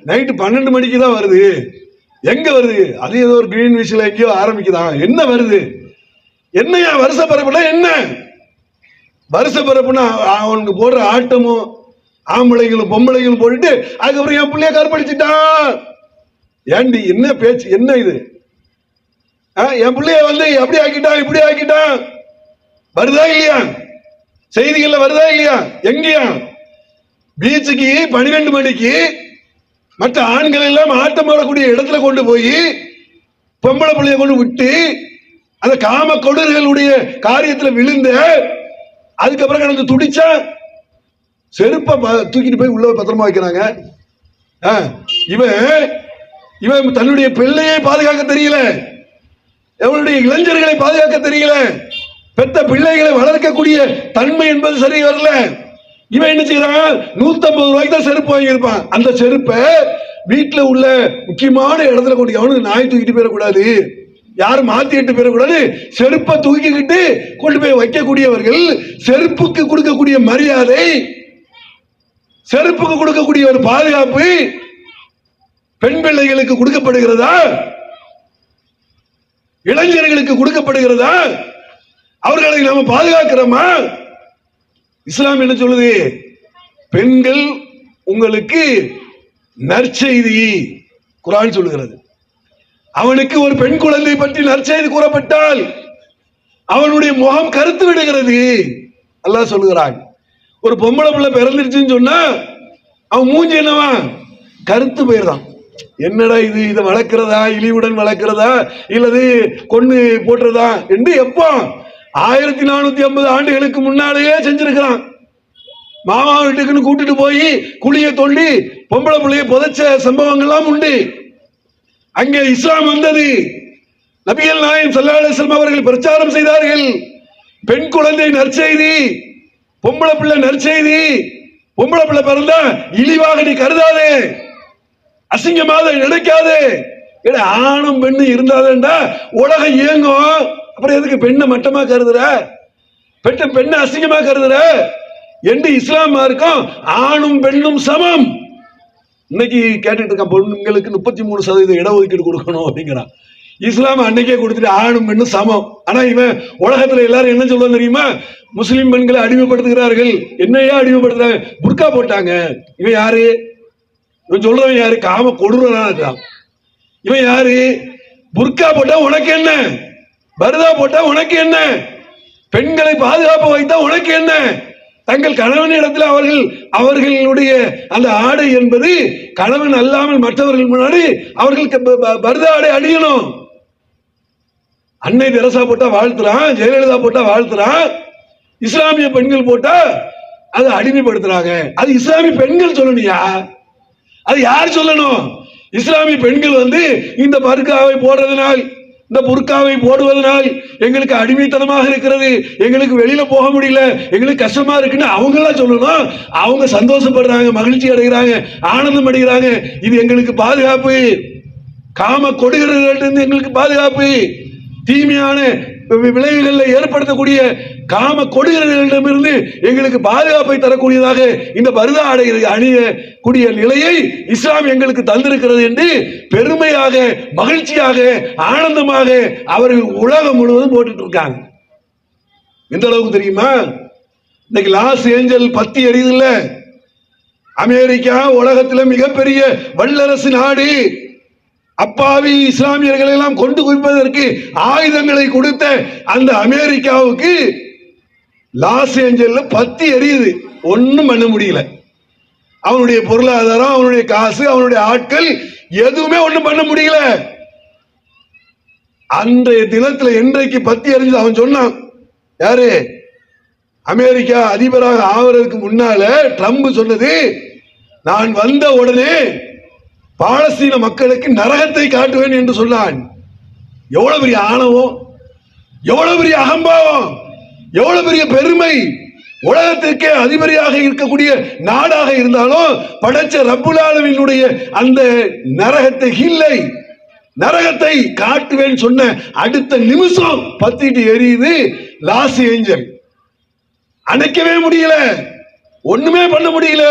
A: நைட்டு 12 மணிக்கு தான் வருது. எங்க வருது? அது ஏதோ ஒரு கிரீன் விஷல எங்கேயோ ஆரம்பிக்குதான். என்ன வருது? என்னையா வருஷ பிறப்புனா என்ன? வருஷ பிறப்புனா அவனுக்கு போடுற ஆட்டமும் ஆம்பளைங்களும் பொம்பளைங்களும் போட்டுட்டு அதுக்கப்புறம் என் பிள்ளைய கற்பழிச்சுட்டான். ஏண்டி என்ன பேச்சு? என்ன இது? என் பிள்ளைய வந்து எப்படி ஆக்கிட்டான், இப்படி ஆக்கிட்டான். வருதா இல்லையா? செய்திகள்ல வருதா இல்லையா? எங்கேயா? பீச்சுக்கு 12 மணிக்கு மற்ற ஆண்கள் எல்லாம் ஆட்டம் ஆடக்கூடிய இடத்துல கொண்டு போய் பொம்பளை பிள்ளைய கொண்டு விட்டு அந்த காம கொடர்களுடைய காரியத்தில் விழுந்த, அதுக்கப்புறம் கடந்து துடிச்சா செருப்ப தூக்கிட்டு போய் உள்ள பத்திரமா வைக்கிறாங்க. இவன் தன்னுடைய பிள்ளையை பாதுகாக்க தெரியல, அவனுடைய இளைஞர்களை பாதுகாக்க தெரியல, பெத்த பிள்ளைகளை வளர்க்கக்கூடிய தன்மை என்பது சரி வரல. இவன் என்ன செய்யறான்? 150 ரூபாய்க்கு தான் செருப்பு வாங்கியிருப்பான். அந்த செருப்பை வீட்டுல உள்ள முக்கியமான இடத்துல கொண்டு, அவனுக்கு நாய் தூக்கிட்டு போயிடக்கூடாது, யாரும் மாத்திட்டு போயிடக்கூடாது, செருப்பை தூக்கிக்கிட்டு கொண்டு போய் வைக்கக்கூடியவர்கள் செருப்புக்கு கொடுக்கக்கூடிய மரியாதை, செருப்புக்கு கொடுக்கக்கூடிய ஒரு பாதுகாப்பு பெண் பிள்ளைகளுக்கு கொடுக்கப்படுகிறதா? இளைஞர்களுக்கு கொடுக்கப்படுகிறதா? அவர்களை நாம பாதுகாக்கிறோமா? இஸ்லாம் என்ன சொல்லுது? பெண்கள் உங்களுக்கு நற்செய்தி குர்ஆன் சொல்லுகிறது. அவனுக்கு ஒரு பெண் குழந்தை பற்றி நற்செய்தி கூறப்பட்டால் அவனுடைய முகம் கருத்து விடுகிறது. அல்லாஹ் சொல்லுகிறான். ஒரு பொம்பளை பிள்ளை பிறந்துருச்சுன்னு சொன்னா அவன் மூஞ்சி என்னவா? கருத்து போயிடுறான். என்னடா இது, இதை வளர்க்கிறதா, இழிவுடன் வளர்க்கிறதா இல்லது கொண்டு போட்டுறதா என்று எப்போ 1450 ஆண்டுகளுக்கு முன்னாலேயே செஞ்சிருக்கிறான். மாமா வீட்டுக்குன்னு கூட்டிட்டு போய் குழிய தோண்டி பொம்பளை பிள்ளைய புதைச்ச சம்பவங்கள்லாம் உண்டு. அங்கே இஸ்லாம் வந்தது. நபிகள் நாயகம் ஸல்லல்லாஹு அலைஹி வஸல்லம் அவர்கள் பிரச்சாரம் செய்தார்கள். பெண் குழந்தை நற்செய்தி, பொம்பளை பிள்ளை நற்செய்தி. பொம்பளை பிள்ளை பிறந்தா இழிவாக நீ கருதாதே, அசிங்கமாக நினைக்காதே. ஆணும் பெண்ணு இருந்தாதேண்டா உலகம் இயங்கும். அப்புறம் எதுக்கு பெண்ணை மட்டமா கருதுற, பெண்ணை அசிங்கமா கருதுற என்று இஸ்லாம் இருக்கும். ஆணும் பெண்ணும் சமம். இன்னைக்கு கேட்டுட்டு இருக்கான், பெண்களுக்கு 33% இடஒதுக்கீடு கொடுக்கணும் அப்படிங்கிறான். இஸ்லாம் அன்னைக்கே கொடுத்துட்டு ஆணும் பெண்ணும் சமம். ஆனா இவன் உலகத்துல எல்லாரும் என்ன சொல்லுவாங்க தெரியுமா? முஸ்லிம் பெண்களை அடிமைப்படுத்துகிறார்கள். என்னையா அடிமைப்படுத்துறாங்க? புர்கா போட்டாங்க. இவன் யாரு? இவன் சொல்றவன் யாரு? காம கொடூரனா இருக்கான். இவன் யாரு? புர்கா போட்டா உனக்கு என்ன, பர்தா போட்டா உனக்கு என்ன? பெண்களை பாதுகாப்பு வைத்தா உனக்கு என்ன? தங்கள் கணவனிடத்தில் அவர்களுடைய அந்த ஆடை என்பது கணவன் அல்லாமல் மற்றவர்கள் முன்னாடி அவர்களுக்கு பர்தா ஆடை அணியணும். அன்னை தெரசா போட்டா வாழ்த்துறான், ஜெயலலிதா போட்டா வாழ்த்துறான், இஸ்லாமிய பெண்கள் போட்டா அது அடிமைப்படுத்துறாங்க. அது இஸ்லாமிய பெண்கள் சொல்லணும்யா, அது யார் சொல்லணும்? இஸ்லாமிய பெண்கள் இந்த பர்காவை போடுறதுனால், இந்த புர்காவை போடுவதனால் எங்களுக்கு அடிமைத்தனமாக இருக்கிறது, எங்களுக்கு வெளியில போக முடியல, எங்களுக்கு கஷ்டமா இருக்குன்னு அவங்க எல்லாம் சொல்லணும். அவங்க சந்தோஷப்படுறாங்க, மகிழ்ச்சி அடைகிறாங்க, ஆனந்தம் அடைகிறாங்க. இது எங்களுக்கு பாதுகாப்பு, காம கொடுகிறவர்களிடம் எங்களுக்கு பாதுகாப்பு, தீமையான விளைவுகளில் ஏற்படுத்தக்கூடிய காம கொடுகளிடமிருந்து எங்களுக்கு பாதுகாப்பை தரக்கூடியதாக இந்த பர்தா ஆடை அணியக்கூடிய நிலையை இஸ்லாம் எங்களுக்கு தந்திருக்கிறது என்று பெருமையாக, மகிழ்ச்சியாக, ஆனந்தமாக அவர்கள் உலகம் முழுவதும் போட்டுட்டு இருக்காங்க. எந்த அளவுக்கு தெரியுமா? இன்னைக்கு லாஸ் ஏஞ்சல் பத்தி எரியுது இல்ல, அமெரிக்கா உலகத்தில் மிகப்பெரிய வல்லரசு நாடு. அப்பாவி இஸ்லாமியர்களை எல்லாம் கொண்டு குவிப்பதற்கு ஆயுதங்களை கொடுத்த அந்த அமெரிக்காவுக்கு லாஸ் ஏஞ்சல்ல பத்தி எரியுது, ஒன்னும் பண்ண முடியல. அவனுடைய பொருளாதாரம், அவனுடைய காசு, அவனுடைய ஆட்கள் எதுவுமே ஒன்றும் பண்ண முடியல. அன்றைய தினத்தில் என்றைக்கு பத்தி எரிஞ்சு அவன் சொன்னான், யாரு? அமெரிக்கா அதிபராக ஆவதற்கு முன்னால ட்ரம்ப் சொன்னது, நான் வந்த உடனே பாலஸ்தீன மக்களுக்கு நரகத்தை காட்டுவேன் என்று சொன்னான். எவ்வளவு பெரிய ஆணவம், எவ்வளவு பெரிய அகம்பாவம், எவ்வளவு பெரிய பெருமை! உலகத்திற்கே அதிபதியாக இருக்கக்கூடிய நாடாக இருந்தாலும் படைச்ச ரப்புல் ஆலமீனுடைய அந்த நரகத்தை இல்லை, நரகத்தை காட்டுவேன் சொன்ன அடுத்த நிமிஷம் பத்திட்டு எரியுது லாஸ் ஏஞ்சல். அணைக்கவே முடியல, ஒண்ணுமே பண்ண முடியல.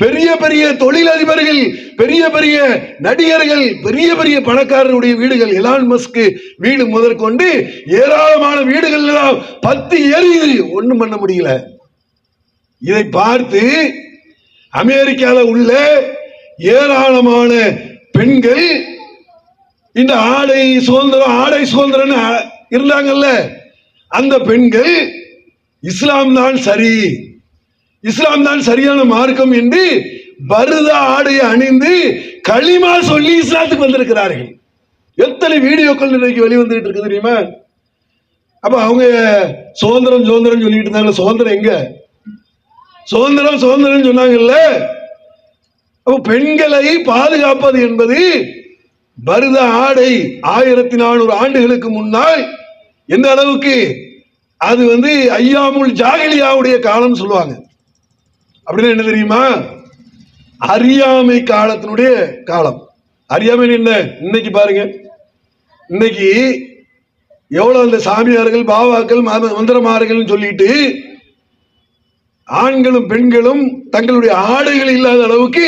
A: பெரிய பெரிய தொழிலதிபர்கள், பெரிய பெரிய நடிகர்கள், பெரிய பெரிய பணக்காரருடைய வீடுகள், எலான் மஸ்க் வீடு முதற்கொண்டு ஏராளமான வீடுகள் எல்லாம் பத்தி எரியுது, ஒண்ணும் பண்ண முடியல. இதை பார்த்து அமெரிக்காவில் உள்ள ஏராளமான பெண்கள் இந்த ஆடை சுதந்திரம் இருந்தாங்கல்ல, அந்த பெண்கள் இஸ்லாம் தான் சரி, இஸ்லாம் தான் சரியான மார்க்கம் என்று பர்தா ஆடையை அணிந்து களிமா சொல்லி இஸ்லாத்துக்கு வந்திருக்கிறார்கள். எத்தனை வீடியோக்கள் இன்றைக்கு வெளிவந்துட்டு இருக்கு தெரியுமா? அப்ப அவங்க சுதந்திரம் சொல்லிட்டு இருந்தாங்க. சுதந்திரம் எங்க? சுதந்திரம் சொன்னாங்கல்ல. அப்ப பெண்களை பாதுகாப்பது என்பது பர்தா ஆடை 1400 ஆண்டுகளுக்கு முன்னால் எந்த அளவுக்கு அது ஐயாமுல் ஜாகிலியாவுடைய காலம் சொல்லுவாங்க. அப்படின்னா என்ன தெரியுமா? அறியாமை காலத்தினுடைய காலம். அறியாமை என்ன? இன்னைக்கு பாருங்க, இன்னைக்கு எவ்வளவு அந்த சாமியார்கள், பாபாக்கள், மந்திரமார்கள் சொல்லிட்டு ஆண்களும் பெண்களும் தங்களுடைய ஆடைகள் இல்லாத அளவுக்கு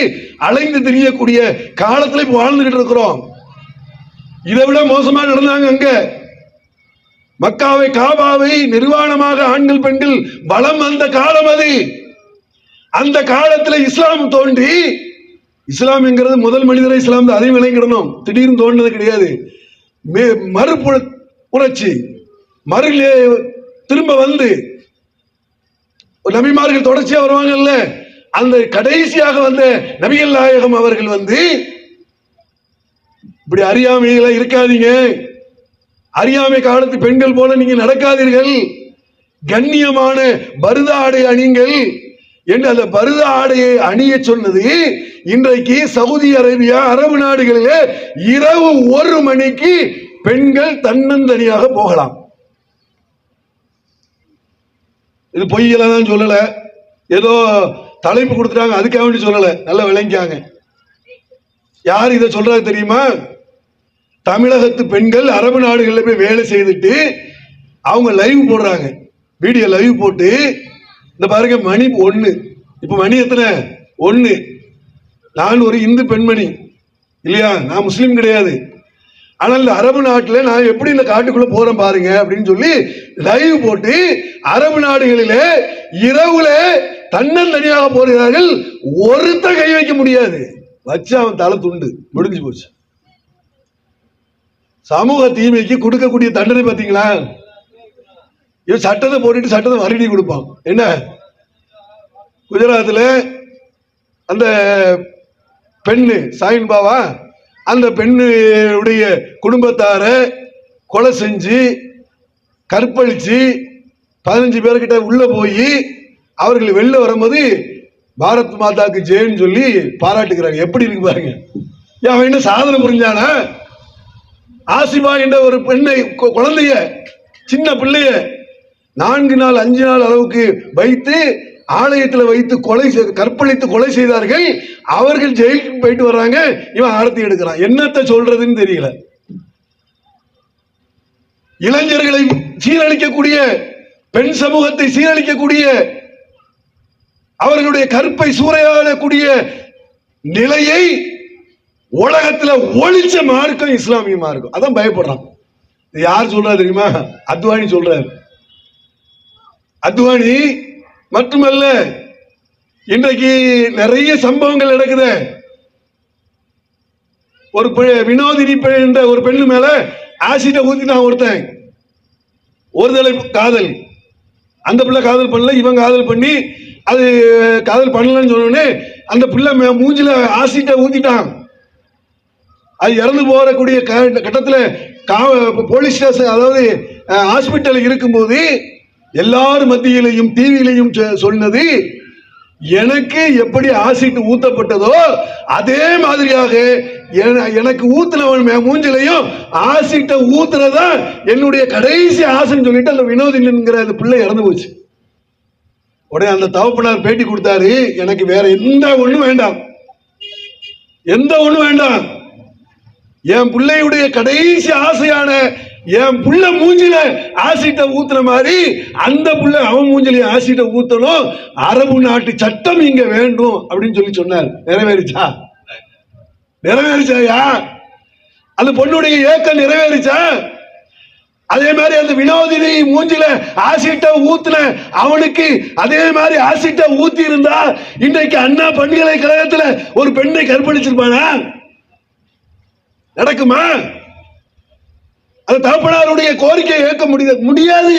A: அலைந்து திரியக்கூடிய காலத்துல இப்ப வாழ்ந்துகிட்டு இருக்கிறோம். இதை விட மோசமா நடந்தாங்க அங்க. மக்காவை, காபாவை நிர்வாணமாக ஆண்கள் பெண்கள் பலம் வந்த காலம் அது. அந்த காலத்தில் இஸ்லாம் தோன்றி, இஸ்லாம் என்கிறது முதல் மனிதரை இஸ்லாம் தான், அதையும் விளங்கிடணும். திடீர்னு தோன்றது கிடையாது. மறுபுணர்ச்சி மறுலே திரும்ப நபிமார்கள் தொடர்ச்சியா வருவாங்கல்ல, அந்த கடைசியாக வந்த நபிகள் நாயகம் அவர்கள் இப்படி அறியாமையில இருக்காதீங்க, அறியாமை காலத்து பெண்கள் போல நீங்க நடக்காதீர்கள், கண்ணியமான பர்தா ஆடை அணிங்கள் என்று அந்த பர்தா ஆடையை அணிய சொன்னது. இன்றைக்கு சவுதி அரேபியா, அரபு நாடுகளிலே இரவு 1 மணிக்கு பெண்கள் தன்னந்தனியாக போகலாம். இது பொய்யெல்லாம் தான் சொல்லல, ஏதோ தலைப்பு கொடுத்துட்டாங்க அதுக்காக வேண்டி சொல்லல, நல்லா விளங்கிக்காங்க. யார் இதை சொல்றது தெரியுமா? தமிழகத்து பெண்கள் அரபு நாடுகளில் போய் வேலை செய்துட்டு அவங்க லைவ் போடுறாங்க, வீடியோ லைவ் போட்டு, இந்த பாருங்க மணி 1, இப்ப மணி எத்தனை? 1. நான் ஒரு இந்து பெண்மணி இல்லையா, நான் முஸ்லீம் கிடையாது. ஆனால் இந்த அரபு நாட்டில் நான் எப்படி இந்த காட்டுக்குள்ள போறேன் பாருங்க அப்படின்னு சொல்லி லைவ் போட்டு அரபு நாடுகளிலே இரவுல தன்னந்தனியாக போகிறார்கள். ஒருத்த கை வைக்க முடியாது, வச்சு அவன் தலை துண்டு, முடிஞ்சு போச்சு. சமூக தீமைக்கு கொடுக்கக்கூடிய தண்டனை பார்த்தீங்களா? இவன் சட்டத்தை போட்டுட்டு சட்டத்தை வருடி கொடுப்பான். என்ன குஜராத்தில் அந்த பெண்ணு சாயின் பாவா, அந்த பெண்ணுடைய குடும்பத்தார கொலை செஞ்சு கற்பழிச்சு 15 பேர்கிட்ட உள்ள போய் அவர்கள் வெளில வரும்போது பாரத் மாதாக்கு ஜெயன்னு சொல்லி பாராட்டுக்கிறாங்க. எப்படி இருக்கு பாருங்க. அவன் என்ன சாதனை புரிஞ்சானா? ஆசிமா என்ற ஒரு பெண்ணை, குழந்தைய, சின்ன பிள்ளைய 4 நாள் 5 நாள் அளவுக்கு வைத்து ஆலயத்தில் வைத்து கற்பழித்து கொலை செய்தார்கள். அவர்கள் ஜெயிலுக்கு போயிட்டு வர்றாங்க. இவன் ஆரத்தி எடுக்கிறான். என்னத்தை சொல்றதுன்னு தெரியல. இளைஞர்களை சீரழிக்கக்கூடிய, பெண் சமூகத்தை சீரழிக்கக்கூடிய, அவர்களுடைய கற்பை சூறையாடக்கூடிய நிலையை உலகத்தில் ஒழிச்ச மார்க்கம் இஸ்லாமிய மார்க்கம். அதான் பயப்படுறான். யார் சொல்றா தெரியுமா? அத்வானி சொல்றாரு. அத்வானி மட்டுமல்ல, இன்றைக்கு நிறைய சம்பவங்கள் நடக்குது. ஒரு வினோதினி என்ற ஒரு பெண்ணு மேல ஆசிட்ட ஊத்திட்டான் ஒருத்தன். ஒரு தலை காதல், அந்த பிள்ளை காதல் பண்ணல, இவன் காதல் பண்ணி அது காதல் பண்ணலன்னு சொன்னோடனே அந்த பிள்ளை மூஞ்சில ஆசிட்ட ஊத்திட்டான். அது இறந்து போறக்கூடிய கட்டத்தில் போலீஸ் ஸ்டேஷன், அதாவது ஹாஸ்பிட்டல் இருக்கும்போது எல்லாரும் மத்தியிலையும் டிவியிலையும் சொன்னது, எனக்கு எப்படி ஆசிட் ஊத்தப்பட்டதோ அதே மாதிரியாக எனக்கு ஊத்துனவன் மூஞ்சிலையும் ஆசிட்ட ஊத்துறதா என்னுடைய கடைசி ஆசைன்னு சொல்லிட்டு அந்த வினோதின்ங்கிற அந்த பிள்ளை இறந்து போச்சு. உடனே அந்த தகப்பனார் பேட்டி கொடுத்தாரு, எனக்கு வேற எந்த ஒண்ணும் வேண்டாம், எந்த ஒண்ணும் வேண்டாம், என் பிள்ளையுடைய கடைசி ஆசையான என் புள்ள மூஞ்சில ஆசிட்ட ஊத்துற மாதிரி அந்த புள்ள அவன் மூஞ்சில ஆசிட்ட ஊத்தணும், அரபு நாட்டு சட்டம் இங்க வேண்டும் அப்படின்னு சொல்லி சொன்னார். நிறைவேறிச்சா? நிறைவேறிச்சாயா? அந்த பொண்ணுடைய ஏக்கம் நிறைவேறிச்சா? அதே மாதிரி அந்த வினோதினி மூஞ்சில ஆசிட்ட ஊத்துன அவனுக்கு அதே மாதிரி ஆசிட்ட ஊத்தி இருந்தா இன்றைக்கு அண்ணா பல்கலைக்கழகத்துல ஒரு பெண்ணை கற்பழிச்சிருப்பானா? நடக்குமா? அந்த தகப்பனாருடைய கோரிக்கை ஏற்க முடியாது.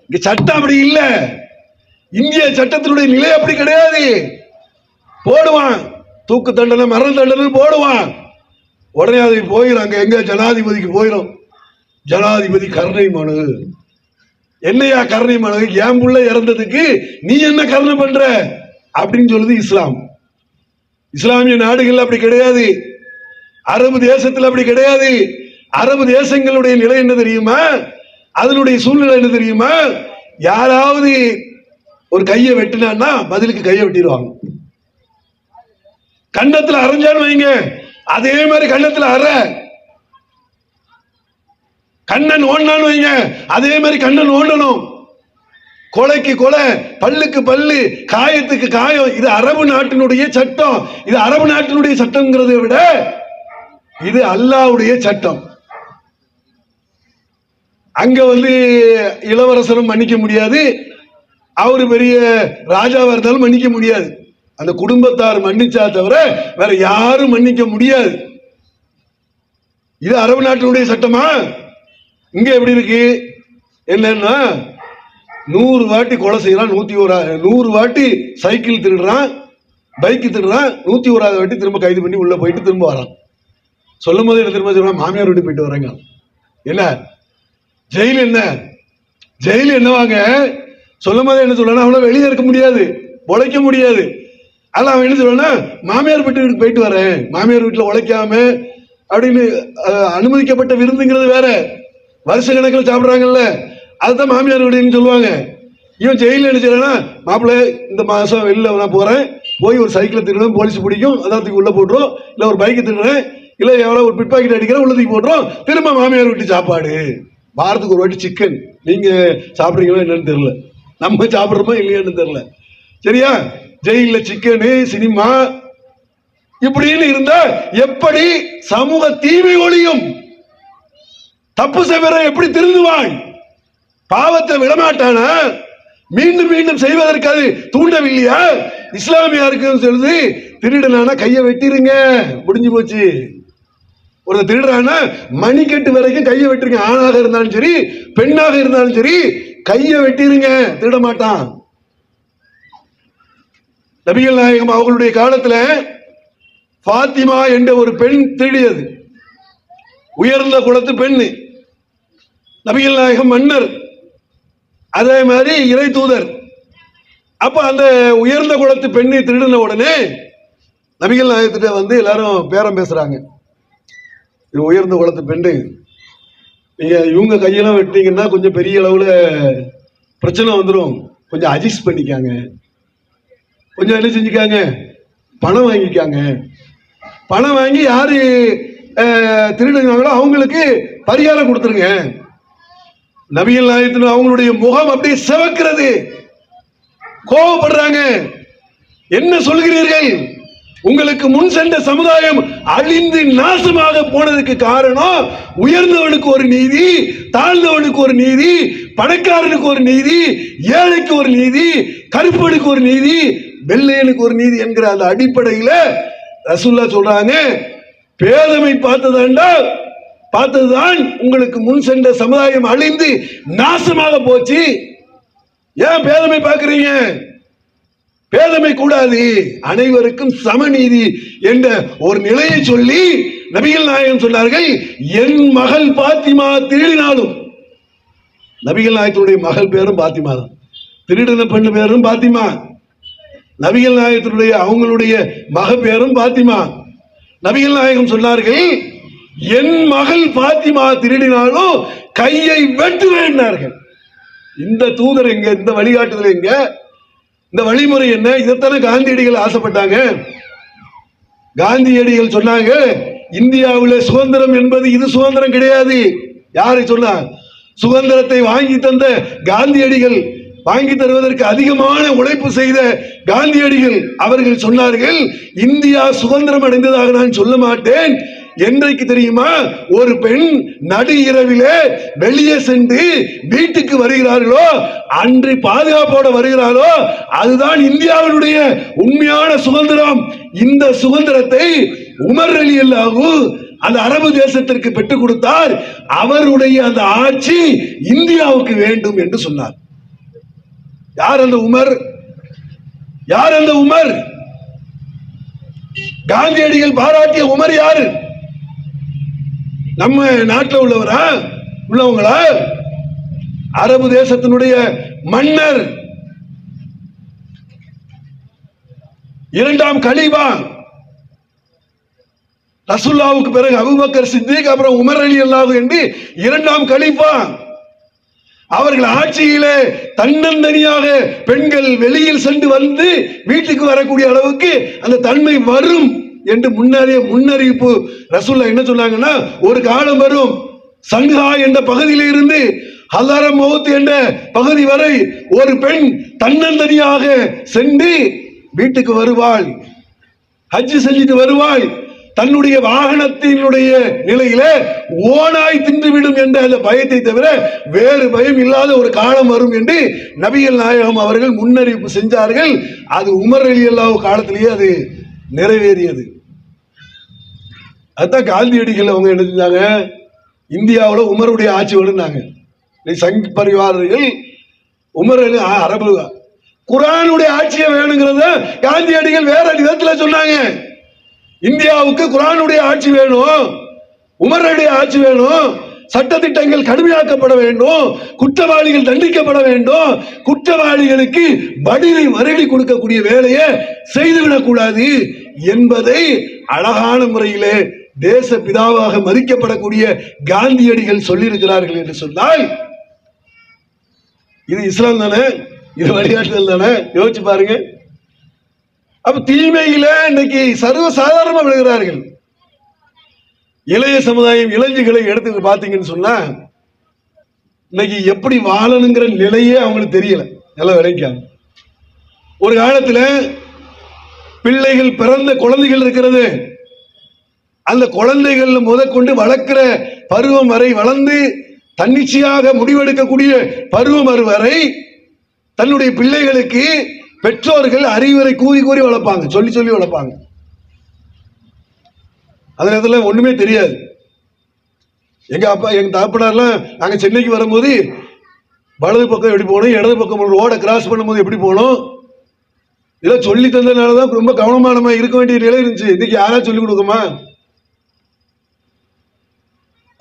A: இங்க சட்டம் அப்படி இல்ல. இந்திய சட்டத்தினுடைய நிலை அப்படி கிடையாது. போடுவான் தூக்கு தண்டனை, மரண தண்டனை போடுவான். உடனே அது போயிடும், எங்க ஜனாதிபதிக்கு போயிடும். ஜனாதிபதி கருணை மனு. என்னையா கருணை மனு? என் புள்ள இறந்ததுக்கு நீ என்ன கருணை பண்ற அப்படின்னு சொல்லுது இஸ்லாம். இஸ்லாமிய நாடுகள் அப்படி கிடையாது. அரபு தேசத்தில் அப்படி கிடையாது. அரபு தேசங்களுடைய நிலை என்ன தெரியுமா? அதனுடைய சூழ்நிலை என்ன தெரியுமா? யாராவது ஒரு கையை வெட்டினா பதிலுக்கு கையை வெட்டிடுவாங்க. கன்னத்துல அரைஞ்சான்னு வைங்க, அதே மாதிரி கன்னத்துல அற. கண்ணன் ஓடினான்னு வைங்க, அதே மாதிரி கண்ணன் ஓடணும். கொலைக்கு கொலை, பல்லுக்கு பல்லு, காயத்துக்கு காயம். இது அரபு நாட்டினுடைய சட்டம். இது அரபு நாட்டினுடைய சட்டம்ங்கிறதை விட இது அல்லாஹ்வுடைய சட்டம். அங்க இளவரசரும் மன்னிக்க முடியாது, அவரு பெரிய ராஜாவா இருந்தாலும் மன்னிக்க முடியாது. அந்த குடும்பத்தார் மன்னிச்சா தவிர வேற யாரும் மன்னிக்க முடியாது. இது அரபு நாட்டினுடைய சட்டமா? இங்க எப்படி இருக்கு? என்னன்னா 100 வாட்டி கொலை செய்யறான், 100 வாட்டி சைக்கிள் திருடுறான், பைக் திருடுறான், 101வது வாட்டி திரும்ப கைது பண்ணி உள்ள போயிட்டு திரும்ப வரான். சொல்லும் போது என்ன திரும்ப சொல்றான், மாமியார் வீட்டு போயிட்டு வராங்க. என்ன ஜெயில்? என்ன ஜெயில் என்னவாங்க? சொல்லும் போது என்ன சொல்லணும், அவனை வெளியே இருக்க முடியாது, உழைக்க முடியாது. அதெல்லாம் அவன் என்ன சொல்லணும், மாமியார் வீட்டுக்கு போயிட்டு வரேன், மாமியார் வீட்டில் உழைக்காம அப்படின்னு அனுமதிக்கப்பட்ட விருந்துங்கிறது வேற. வருஷ கணக்கில் சாப்பிட்றாங்கல்ல, அதுதான் மாமியார் வீடுன்னு சொல்லுவாங்க. இவன் ஜெயிலில் என்ன செய்யறா, மாப்பிள்ளை இந்த மாதம் வெளில நான் போகிறேன், போய் ஒரு சைக்கிளை திருடுறேன், போலீஸ் பிடிக்கும், அதான் உள்ளே போட்டுரும். இல்லை ஒரு பைக்கை திருடுறேன், இல்லை எவ்வளோ ஒரு பிட் பாக்கெட் அடிக்கிறேன், உள்ளதுக்கு போட்டுரும். திரும்ப மாமியார் வீட்டு சாப்பாடு. வாரத்துக்கு ஒரு வாட்டி சிக்கன். நீங்கள் சாப்பிட்றீங்களோ என்னன்னு தெரியல, நம்ம சாப்பிட்றோமோ இல்லையான்னு தெரியல. சரியா? ஜெயிலில் சிக்கனு, சினிமா இப்படின்னு இருந்தா எப்படி சமூக தீமை ஒழியும்? தப்பு செய்வர எப்படி திருந்துவாய்? பாவத்தை விடமாட்டானா? மீண்டும் மீண்டும் செய்வதற்கு அது தூண்டவில்லையா? இஸ்லாமியாருக்கு சொல்லுது, திருடனானா கையை வெட்டிருங்க, முடிஞ்சு போச்சு. ஒரு திருடுறான்னா மணிக்கட்டு வரைக்கும் கையை வெட்டுருங்க. ஆணாக இருந்தாலும் சரி பெண்ணாக இருந்தாலும் சரி கையை வெட்டிருங்க, திருட மாட்டான். நபிகள் நாயகம் அவர்களுடைய காலத்துல பாத்திமா என்ற ஒரு பெண் திருடியது. உயர்ந்த குலத்து பெண். நபிகள் நாயகம் மன்னர், அதே மாதிரி இறை தூதர். அப்ப அந்த உயர்ந்த குலத்து பெண்ணை திருடின உடனே நபிகள் நாயகத்திட்ட வந்து எல்லாரும் பேரம் பேசுறாங்க. இது உயர்ந்த குலத்து பெண்ணு, நீங்க இவங்க கையெல்லாம் வெட்டீங்கன்னா கொஞ்சம் பெரிய அளவுல பிரச்சனை வந்துடும், கொஞ்சம் அட்ஜஸ்ட் பண்ணிக்காங்க, கொஞ்சம் என்ன செஞ்சுக்காங்க, பணம் வாங்கிக்காங்க. பணம் வாங்கி யாரு திருடுனாங்களோ அவங்களுக்கு பரிகாரம் கொடுத்துருங்க. நபிகள் நாயகத்தின் அவங்களுடைய முகம் அப்படியே சிவக்கிறது, கோபப்படுறாங்க. என்ன சொல்கிறீர்கள்? உங்களுக்கு முன் சென்ற சமுதாயம் அழிந்து நாசமாக போனதுக்கு காரணம் உயர்ந்தவனுக்கு ஒரு நீதி, தாழ்ந்தவனுக்கு ஒரு நீதி, பணக்காரனுக்கு ஒரு நீதி, ஏழைக்கு ஒரு நீதி, கருப்பனுக்கு ஒரு நீதி, வெள்ளையனுக்கு ஒரு நீதி என்கிற அந்த அடிப்படையில் ரசூலுல்லாஹ் சொல்றாங்க, பேதமை பார்த்ததுதான் உங்களுக்கு முன் சென்ற சமுதாயம் அழிந்து நாசமாக போச்சு. ஏன் பேதமை பார்க்கிறீங்க? பேதமை கூடாது, அனைவருக்கும் சமநீதி என்ற ஒரு நிலையை சொல்லி நபிகள் நாயகம் சொன்னார்கள், என் மகள் பாத்திமா திருடினாலும், நபிகள் நாயகத்துடைய மகள் பேரும் பாத்திமா தான், திருடின பெண்ணு பேரும் பாத்திமா, நபிகள் நாயகத்தினுடைய அவங்களுடைய மக பேரும் பாத்திமா. நபிகள் நாயகம் சொன்னார்கள், என் மகள் பாத்திமா திருடினாலும் கையை வெட்டுவேன்னார்கள். இந்த தூதர் எங்க? இந்த வழிகாட்டுதல் எங்க? இந்த வழிமுறை என்ன? இதைத்தானே காந்தியடிகள் ஆசைப்பட்டாங்க. காந்தியடிகள் சொன்னாங்க, இந்தியாவில் சுதந்திரம் என்பது இது சுதந்திரம் கிடையாது. யாரை சொன்னா? சுதந்திரத்தை வாங்கி தந்த காந்தியடிகள், வாங்கி தருவதற்கு அதிகமான உழைப்பு செய்த காந்தியடிகள் அவர்கள் சொன்னார்கள், இந்தியா சுதந்திரம் அடைந்ததாக நான் சொல்ல மாட்டேன். என்றைக்கு தெரியுமா? ஒரு பெண் நடு இரவிலே வெளியே சென்று வீட்டுக்கு வருகிறார்களோ, அன்று பாதுகாப்போட வருகிறாரோ, அதுதான் இந்தியாவினுடைய உண்மையான சுதந்திரம். இந்த சுதந்திரத்தை உமர் ரலியல்லாஹு அந்த அரபு தேசத்திற்கு பெற்றுக் கொடுத்தார். அவருடைய அந்த ஆட்சி இந்தியாவுக்கு வேண்டும் என்று சொன்னார். யார் அந்த உமர்? யார் அந்த உமர்? காந்தியடிகள் பாராட்டிய உமர் யாரு? நம்ம நாட்டில் உள்ளவரா? உள்ளவங்களா? அரபு தேசத்தினுடைய மன்னர், இரண்டாம் கலீஃபா, ரசூலுல்லாஹ்வுக்கு பிறகு அபூபக்கர் சித்திக், அப்புறம் உமர் ரலியல்லாஹு என்று இரண்டாம் கலீஃபா. அவர்கள் ஆட்சியிலே தன்னந்தனியாக பெண்கள் வெளியில் சென்று வந்து வீட்டுக்கு வரக்கூடிய அளவுக்கு அந்த தன்மை வரும் என்று முன்னறிவிப்பு ரசூலுல்லாஹ் என்ன சொன்னாங்கன்னா, ஒரு காலம் வரும், சன்ஹா என்ற பகுதியில் இருந்து ஹலரம் மௌத் என்ற பகுதி வரை ஒரு பெண் தன்னந்தனியாக சென்று வீட்டுக்கு வருவாள், ஹஜ் செஞ்சுட்டு வருவாள். தன்னுடைய வாகனத்தினுடைய நிலையில ஓனாய் தின்றுவிடும் என்ற அந்த பயத்தை தவிர வேறு பயம் இல்லாத ஒரு காலம் வரும் என்று நபிகள் நாயகம் அவர்கள் முன்னறிவிப்பு செஞ்சார்கள். அது உமர் ரலியல்லாஹு காலத்திலேயே அது நிறைவேறியது. அதுதான் காந்தியடிகள் அவங்க என்ன செஞ்சாங்க, இந்தியாவில் உமருடைய ஆட்சி வரும்னாங்க. சங் பரிவாரர்கள் உமர் அரபு குர்ஆனுடைய ஆட்சியை வேணுங்கிறத காந்தியடிகள் வேற விதத்துல சொன்னாங்க. இந்தியாவுக்கு குர்ஆனுடைய ஆட்சி வேணும், உமருடைய ஆட்சி வேணும், சட்டத்திட்டங்கள் கடுமையாக்கப்பட வேண்டும், குற்றவாளிகள் தண்டிக்கப்பட வேண்டும், குற்றவாளிகளுக்கு பதிலை மறுபடி கொடுக்கக்கூடிய வேலையை செய்துவிடக் கூடாது என்பதை அழகான முறையிலே தேச பிதாவாக மதிக்கப்படக்கூடிய காந்தியடிகள் சொல்லியிருக்கிறார்கள் என்று சொன்னால், இது இஸ்லாம் தானே? இது வழிகாட்டுதல் தானே? யோசிச்சு பாருங்க. அப்ப தீமையில இன்னைக்கு சர்வ சாதாரணமா விழுகிறார்கள். இளைய சமுதாயம் இளைஞர்களை எடுத்து பாத்தீங்கன்னு சொன்னா, இன்னைக்கு எப்படி வாழணுங்கிற நிலையே அவங்களுக்கு தெரியல, நல்லா விளைக்காம. ஒரு காலத்துல பிள்ளைகள் பிறந்த குழந்தைகள் இருக்கிறது, அந்த குழந்தைகள் முதற்கொண்டு வளர்க்கிற பருவம் வரை வளர்ந்து தன்னிச்சையாக முடிவெடுக்கக்கூடிய பருவம் வரை தன்னுடைய பிள்ளைகளுக்கு பெற்றோர்கள் அறிவுரை கூறி வளர்ப்பாங்க, சொல்லி வளர்ப்பாங்க. அதுல ஒண்ணுமே தெரியாது. எங்க அப்பா எங்க தகப்பனார்லாம் நாங்க சென்னைக்கு வரும்போது வலது பக்கம் எப்படி போகணும், இடது பக்கம் ரோட கிராஸ் பண்ணும்போது எப்படி போகணும், இதெல்லாம் சொல்லி தந்ததுனாலதான் ரொம்ப கவனமா நம்ம இருக்க வேண்டிய நிலை இருந்துச்சு. இன்னைக்கு யாரா சொல்லி கொடுக்குமா?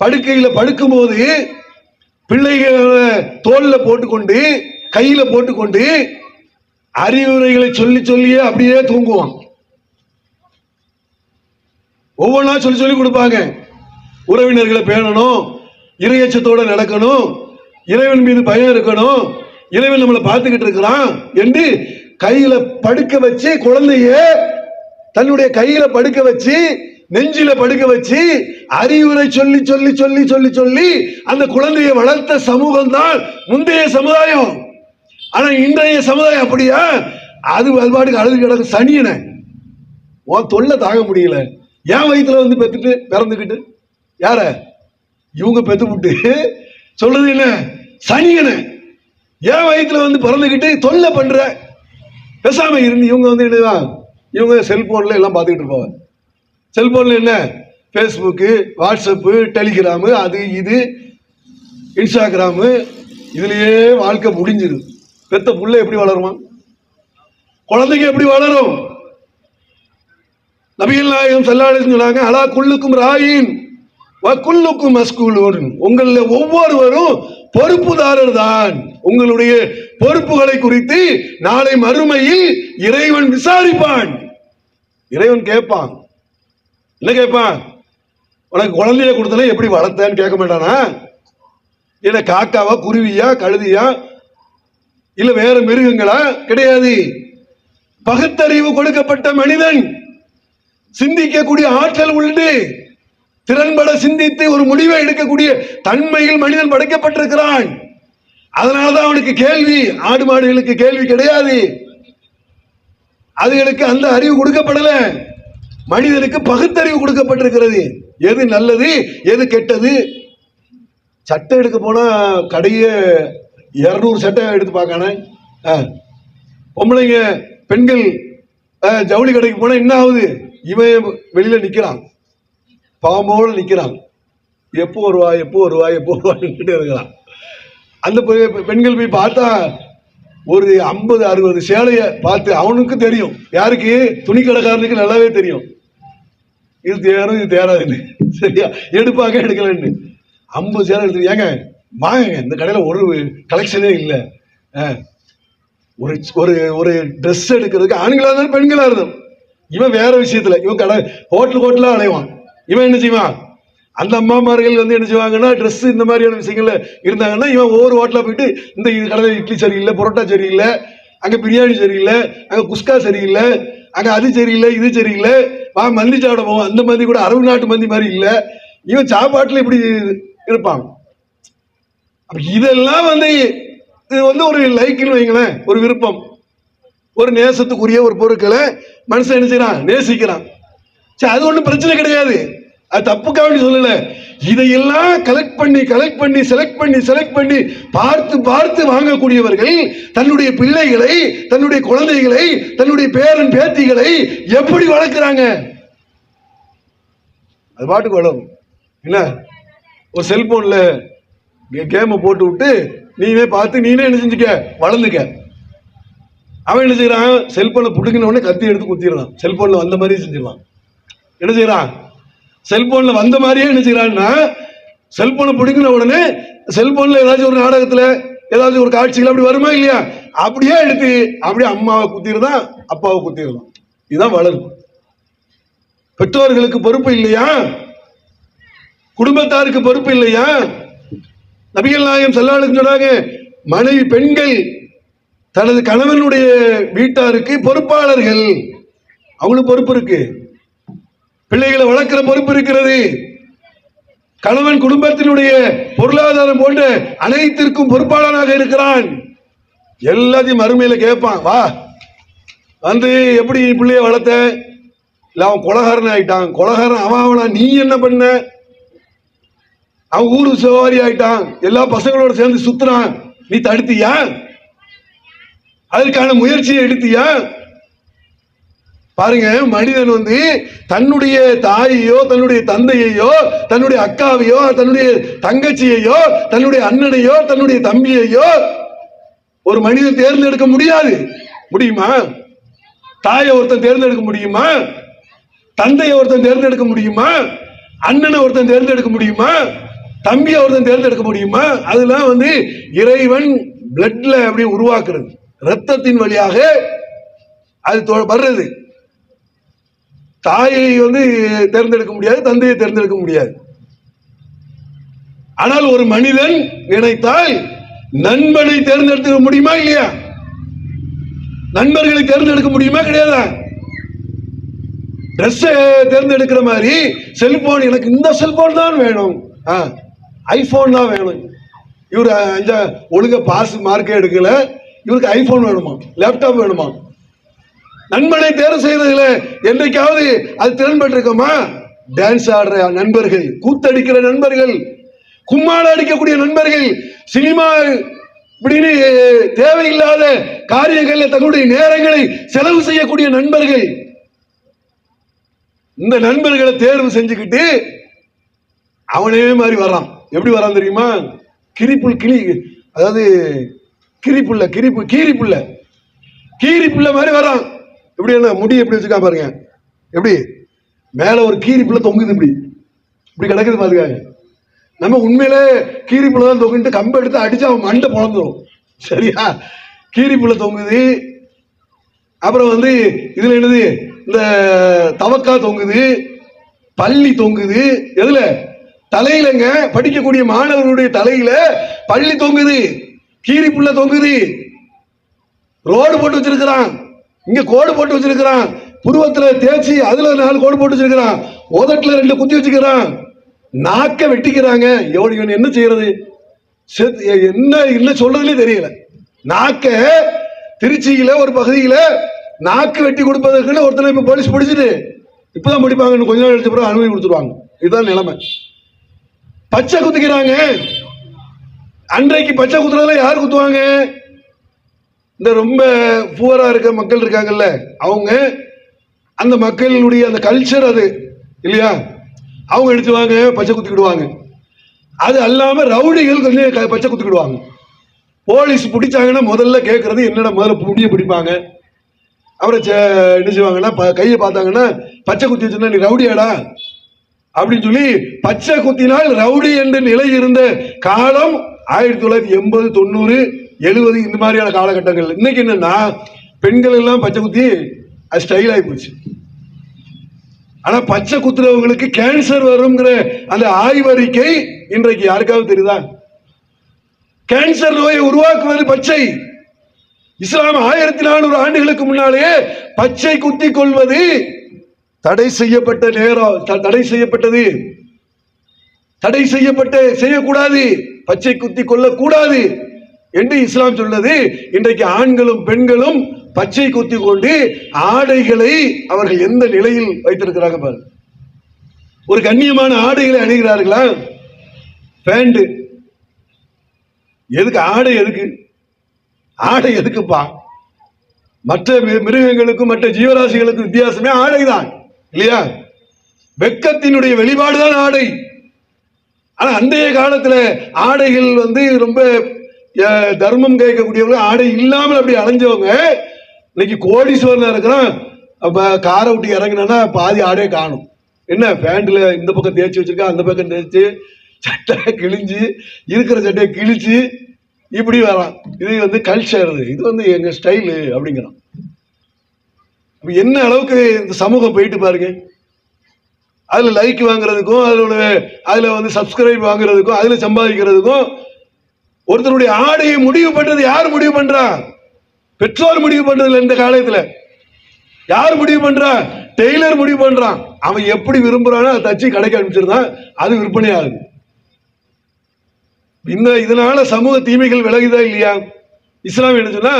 A: படுக்கையில படுக்கும் போது பிள்ளைகளை தோல்ல போட்டுக்கொண்டு கையில போட்டுக்கொண்டு அறிவுரைகளை சொல்லி சொல்லியே அப்படியே தூங்குவான். ஒவ்வொன்றா சொல்லி சொல்லி கொடுப்பாங்க. உறவினர்களை பேணணும், இறையச்சத்தோட நடக்கணும், இறைவன் மீது பயம் இருக்கணும், இறைவன் நம்மளை பார்த்துக்கிட்டு இருக்கிறான் என்று கையில படுக்க வச்சு குழந்தைய தன்னுடைய கையில படுக்க வச்சு நெஞ்சில படுக்க வச்சு அறிவுரை சொல்லி சொல்லி சொல்லி சொல்லி சொல்லி அந்த குழந்தையை வளர்த்த சமூகம் தான் முந்தைய சமுதாயம். ஆனா இன்றைய சமுதாயம் அப்படியா? அது பாட்டுக்கு அழுது கிடக்கு. சனியன உன் தொல்லை தாங்க முடியல. என் வயிற்றுல வந்து பெத்துட்டு பிறந்துக்கிட்டு யார இவங்க பெத்து விட்டு சொல்றது என்ன? சனியன என் வயிற்றுல வந்து பிறந்துக்கிட்டு தொல்லை பண்ற, பேசாம இருந்து. இவங்க வந்து என்னதான், இவங்க செல்போன்ல எல்லாம் பார்த்துக்கிட்டு இருப்பாங்க. செல்போன்ல என்ன, ஃபேஸ்புக்கு, வாட்ஸ்அப்பு, டெலிகிராமு, அது இது, இன்ஸ்டாகிராமு, இதுலயே வாழ்க்கை முடிஞ்சிருது. பெத்த புள்ள எப்படி வளருமா? குழந்தைங்க எப்படி வளரும்? நபிகள் நாயகம் ஸல்லல்லாஹு அலைஹி வஸல்லம் சொன்னாங்க, அலா குல்லுக்கும் ராயின் வ குல்லுக்கும் மஸ்கூலூன். உங்கள ஒவ்வொருவரும் பொறுப்புதாரர் தான். உங்களுடைய பொறுப்புகளை குறித்து நாளை மறுமையில் இறைவன் விசாரிப்பான். இறைவன் கேட்பான். என்ன கேட்பான்? உனக்கு குழந்தைய கொடுத்தல எப்படி வளர்த்தேன்னு கேட்க மாட்டானா? என்ன காக்காவா, குருவியா, கழுதியா, இல்ல வேற மிருகங்களா? கிடையாது. பகுத்தறிவு கொடுக்கப்பட்ட மனிதன், சிந்திக்கக்கூடிய ஆற்றல் உண்டு, திறன்பட சிந்தித்து ஒரு முடிவை எடுக்கக்கூடிய தன்மையில் மனிதன் படைக்கப்பட்டிருக்கிறான். அதனாலதான் அவனுக்கு கேள்வி. ஆடு மாடுகளுக்கு கேள்வி கிடையாது, அதுகளுக்கு அந்த அறிவு கொடுக்கப்படல. மனிதனுக்கு பகுத்தறிவு கொடுக்கப்பட்டிருக்கிறது. எது நல்லது, எது கெட்டது. சட்டை எடுக்க போனா கடைய 200 சட்டை எடுத்து பார்க்கானே. பொம்பளைங்க பெண்கள் ஜவுளி கடைக்கு போனா என்ன ஆகுது? இவன் வெளியில நிக்கிறான், பாம்போடு நிக்கிறான். எப்போ வருவா எப்போ வருவா எப்போ வருவான்னு இருக்கிறான். அந்த பெண்கள் போய் பார்த்தா ஒரு 50-60 சேலைய பார்த்து அவனுக்கு தெரியும். யாருக்கு? துணி கடைக்காரனுக்கு நல்லாவே தெரியும், இது தேரும் இது தேராதுன்னு. சரியா? எடுப்பாங்க எடுக்கலன்னு 50 சேலை எடுத்து, ஏங்க வாங்க இந்த கடையில ஒரு கலெக்ஷனே இல்லை. ஒரு ஒரு ஒரு ட்ரெஸ் எடுக்கிறதுக்கு ஆண்களா இருந்தாலும் பெண்களா இருந்தாலும் இவன் வேற விஷயத்துல இவன் கடை ஹோட்டலா அலைவான். இவன் என்ன செய்வான்? அந்த அம்மாமார்கள் வந்து என்ன செய்வாங்கன்னா, ட்ரெஸ் இந்த மாதிரியான விஷயங்கள்ல இருந்தாங்கன்னா இவன் ஒவ்வொரு ஹோட்டலா போயிட்டு இந்த கடையில் இட்லி சரியில்லை, பரோட்டா சரியில்லை, அங்க பிரியாணி சரியில்லை, அங்க குஸ்கா சரியில்லை, அங்க அது சரியில்லை, இது சரியில்லை, வா மந்தி சாப்பிட போவோம். அந்த மந்தி கூட அரபு நாட்டு மந்தி மாதிரி இல்லை. இவன் சாப்பாட்டுல இப்படி இருப்பான். அப்ப இதெல்லாம் வந்து இது வந்து ஒரு லைக்னு வைங்களேன், ஒரு விருப்பம், ஒரு நேசத்துக்குரிய ஒரு பொருட்களை மனுஷன் என்ன செய்யறான்? நேசிக்கிறான். சரி, அது ஒன்றும் பிரச்சனை கிடையாது, அது தப்புக்காக வேண்டி சொல்லல. இதையெல்லாம் கலெக்ட் பண்ணி செலக்ட் பண்ணி பார்த்து பார்த்து வாங்கக்கூடியவர்கள் தன்னுடைய பிள்ளைகளை, தன்னுடைய குழந்தைகளை, தன்னுடைய பேரன் பேத்திகளை எப்படி வளர்க்கிறாங்க? அது பாட்டுக்கு வளரும். என்ன, ஒரு செல்போன்ல கேமை போட்டு விட்டு நீனே பார்த்து நீனே என்ன செஞ்சுக்க, வளர்ந்துக்க. அவன் என்ன செய்யறான்? செல்போனை புடுங்கின உடனே கத்தி எடுத்து குத்திடுறான். செல்போன்ல வந்த மாதிரியே செஞ்சிடலாம். என்ன செய்யறான்? செல்போன்ல வந்த மாதிரியே என்ன செய்யறான்னா, செல்போனை பிடிக்கிற உடனே செல்போன்ல ஏதாச்சும் ஒரு நாடகத்துல ஏதாச்சும் ஒரு காட்சிகள் அப்படி வருமா இல்லையா, அப்படியே எடுத்து அப்படியே அம்மாவை குத்திடுதான், அப்பாவை குத்திடுதான். இதுதான் வளர்ப்பு. பெற்றோர்களுக்கு பொறுப்பு இல்லையா? குடும்பத்தாருக்கு பொறுப்பு இல்லையா? நபிகள் நாயகம் ஸல்லல்லாஹு அலைஹி வஸல்லம் சொன்னாங்க, மனைவி பெண்கள் தனது கணவனுடைய வீட்டாருக்கு பொறுப்பாளர்கள். அவங்களுக்கு பொறுப்பு இருக்கு, பிள்ளைகளை வளர்க்கிற பொறுப்பு இருக்கிறது. கணவன் குடும்பத்தினுடைய பொருளாதாரம் போன்ற அனைத்திற்கும் பொறுப்பாளனாக இருக்கிறான். எல்லாத்தையும் மறுமையில கேட்பான். வா வந்து எப்படி பிள்ளைய வளர்த்த? இல்ல அவன் கொலகாரன் ஆயிட்டான். கொலகாரன் அவனா? நீ என்ன பண்ண? அவன் ஊரு சவாரி ஆயிட்டான், எல்லா பசங்களோட சேர்ந்து சுத்துறான், நீ தடுத்தியா? அதற்கான முயற்சியை எடுத்தியா? பாருங்க, மனிதன் வந்து தன்னுடைய தாயையோ தன்னுடைய தந்தையையோ தன்னுடைய அக்காவையோ தன்னுடைய தங்கச்சியையோ தன்னுடைய அண்ணனையோ தன்னுடைய தம்பியையோ ஒரு மனிதன் தேர்ந்தெடுக்க முடியாது. முடியுமா? தாயை ஒருத்தன் தேர்ந்தெடுக்க முடியுமா? தந்தையை ஒருத்தன் தேர்ந்தெடுக்க முடியுமா? அண்ணனை ஒருத்தன் தேர்ந்தெடுக்க முடியுமா? தம்பியை ஒருத்தன் தேர்ந்தெடுக்க முடியுமா? அதெல்லாம் வந்து இறைவன் பிளட்ல அப்படி உருவாக்குறது, ரத்தத்தின் வழியாக அது வர்றது. தாயை வந்து தேர்ந்தெடுக்க முடியாது, தந்தையை தேர்ந்தெடுக்க முடியாது. ஆனால் ஒரு மனிதன் நினைத்தால் நண்பனை தேர்ந்தெடுக்க முடியுமா இல்லையா? நண்பர்களை தேர்ந்தெடுக்க முடியுமா? கிடையாதா? ட்ரெஸ் தேர்ந்தெடுக்கிற மாதிரி செல்போன், எனக்கு இந்த செல்போன் தான் வேணும், ஐபோன் தான் வேணும். இவர் ஒழுங்க பாஸ் மார்க்கே எடுக்கல, இவருக்கு ஐபோன் வேணுமா, லேப்டாப் வேணுமா? நண்பனை தேர்வு செய்யறதுல என்றைக்காவது அது திறன் பெற்றிருக்கோமா? டான்ஸ் ஆடுற நண்பர்கள், கூத்தடிக்கிற நண்பர்கள், கும்மாள அடிக்கக்கூடிய நண்பர்கள், சினிமா இப்படின்னு தேவையில்லாத காரியங்கள்ல தங்களுடைய நேரங்களை செலவு செய்யக்கூடிய நண்பர்கள், இந்த நண்பர்களை தேர்வு செஞ்சுக்கிட்டு அவனே மாதிரி வர்றான். எப்படி வரான் தெரியுமா? அதாவது கீரிப்புள்ள மாதிரி வரான். எப்படி என்ன முடி எப்படி வச்சுக்கா பாருங்க, எப்படி மேல ஒரு கீரிப்புள்ள தொங்குது, இப்படி இப்படி கிடக்குது பாருங்க. நம்ம உண்மையில கீரிப்புள்ள தான் தொங்குட்டு கம்பை எடுத்து அடிச்சு அவன் மண்டை பொழந்துடும். சரியா? கீரிப்புள்ள தொங்குது. அப்புறம் வந்து இதுல என்னது, இந்த தவக்கா தொங்குது, பள்ளி தொங்குது. எதுல? தலையிலங்க. படிக்கக்கூடிய மாணவர்களுடைய தலையில பள்ளி தொங்குது, கீரிப்புள்ள தொங்குது. ரோடு போட்டு வச்சிருக்கிறான், இங்க கோடு போட்டு வச்சிருக்கிறான், புருவத்துல தேய்ச்சி அதுல 4 கோடு போட்டு வச்சிருக்கிறான், உதட்டுல 2 குத்தி வச்சுக்கிறான், நாக்க வெட்டிக்கிறாங்க. இவன் என்ன செய்யறது? என்ன சொல்றதுலே தெரியல. நாக்க திருச்சியில ஒரு பகுதியில நாக்கு வெட்டி கொடுப்பதற்கு ஒருத்தனை இப்ப போலீஸ் பிடிச்சிட்டு இப்பதான் முடிப்பாங்க, கொஞ்ச நாள் கழிச்ச பிறகு அனுமதி கொடுத்துருவாங்க. இதுதான் நிலைமை. பச்சை குத்துக்கிறாங்க. அன்றைக்கு பச்சை குத்துறதுல யார் குத்துவாங்க? இந்த ரொம்ப புவரா இருக்க மக்கள் இருக்காங்கல்ல, அவங்க, அந்த மக்களுடைய அந்த கல்ச்சர் அது இல்லையா, அவங்க எடுத்துவாங்க, பச்சை குத்திக்கிடுவாங்க. அது அல்லாம ரவுடிகள் கொஞ்சம் பச்சை குத்திக்கிடுவாங்க. போலீஸ் பிடிச்சாங்கன்னா முதல்ல கேட்கறது என்னடா, முதல்ல முடிய பிடிப்பாங்க. அப்புறம் என்ன செய்வாங்கன்னா, கையை பார்த்தாங்கன்னா பச்சை குத்தி வச்சுன்னா நீ ரவுடியாடா அப்படின்னு சொல்லி பச்சை குத்தினால் ரவுடி என்ற நிலை இருந்த காலம் 1980, 90, 70 இந்த மாதிரியான காலகட்டங்கள். இன்னைக்கு என்னன்னா பெண்கள் எல்லாம் பச்சை குத்தி அது ஸ்டைல் ஆகி போச்சு. ஆனா பச்சை குத்துறவங்களுக்கு கேன்சர் வருங்கிற அந்த ஆய்வறிக்கை இன்றைக்கு யாருக்காவது தெரியுதா? கேன்சர் நோயை உருவாக்குவது பச்சை. இஸ்லாம் 1400 ஆண்டுகளுக்கு முன்னாலே பச்சை குத்தி கொள்வது தடை செய்யப்பட்ட நேரம், தடை செய்யப்பட்டது, தடை செய்யப்பட்ட செய்யக்கூடாது, பச்சை குத்தி கொள்ளக்கூடாது என்று இஸ்லாம் சொல்றது. இன்றைக்கு ஆண்களும் பெண்களும் பச்சை குத்தி கொண்டு ஆடைகளை அவர்கள் எந்த நிலையில் வைத்திருக்கிறாங்க பாரு. ஒரு கண்ணியமான ஆடைகளை அணிகிறார்களா? பேண்ட். எதுக்கு ஆடை? எதுக்கு ஆடை? எதுக்குப்பா? மற்ற மிருகங்களுக்கும் மற்ற ஜீவராசிகளுக்கும் வித்தியாசமே ஆடைதான் இல்லையா? வெக்கத்தினுடைய வெளிப்பாடுதான் ஆடை. ஆனா அன்றைய காலத்துல ஆடைகள் வந்து ரொம்ப தர்மம் கேட்கக்கூடியவங்க, ஆடை இல்லாமல் அப்படி அலைஞ்சவங்க. இன்னைக்கு கோடீஸ்வரனா இருக்கிறான், அப்ப காரை விட்டு இறங்கினா பாதி ஆடே காணும். என்ன பேண்ட்ல இந்த பக்கம் தேய்ச்சி வச்சிருக்கா, அந்த பக்கம் தேய்ச்சி, சட்டை கிழிஞ்சு, இருக்கிற சட்டையை கிழிச்சு இப்படி வரான். இது வந்து கல்ச்சர், இது வந்து எங்க ஸ்டைலு அப்படிங்கிறான். என்ன அளவுக்கு இந்த சமூகம் போயிட்டு பாருங்க. அதுல லைக் வாங்குறதுக்கும், அதுல வந்து சப்ஸ்கிரைப் வாங்குறதுக்கும், அதுல சம்பாதிக்கிறதுக்கும். ஒருத்தருடைய ஆடையை முடிவு பண்றது யார் முடிவு பண்றா? பெற்றோர் முடிவு பண்றதுல இந்த காலத்துல யார் முடிவு பண்றா? டெய்லர் முடிவு பண்றான். அவன் எப்படி விரும்புறானோ அதை தச்சு கடைக்கு அனுப்பிச்சிருந்தான், அது விற்பனை ஆகுது. இதனால சமூக தீமைகள் விலகுதா இல்லையா? இஸ்லாம் என்ன சொன்னா,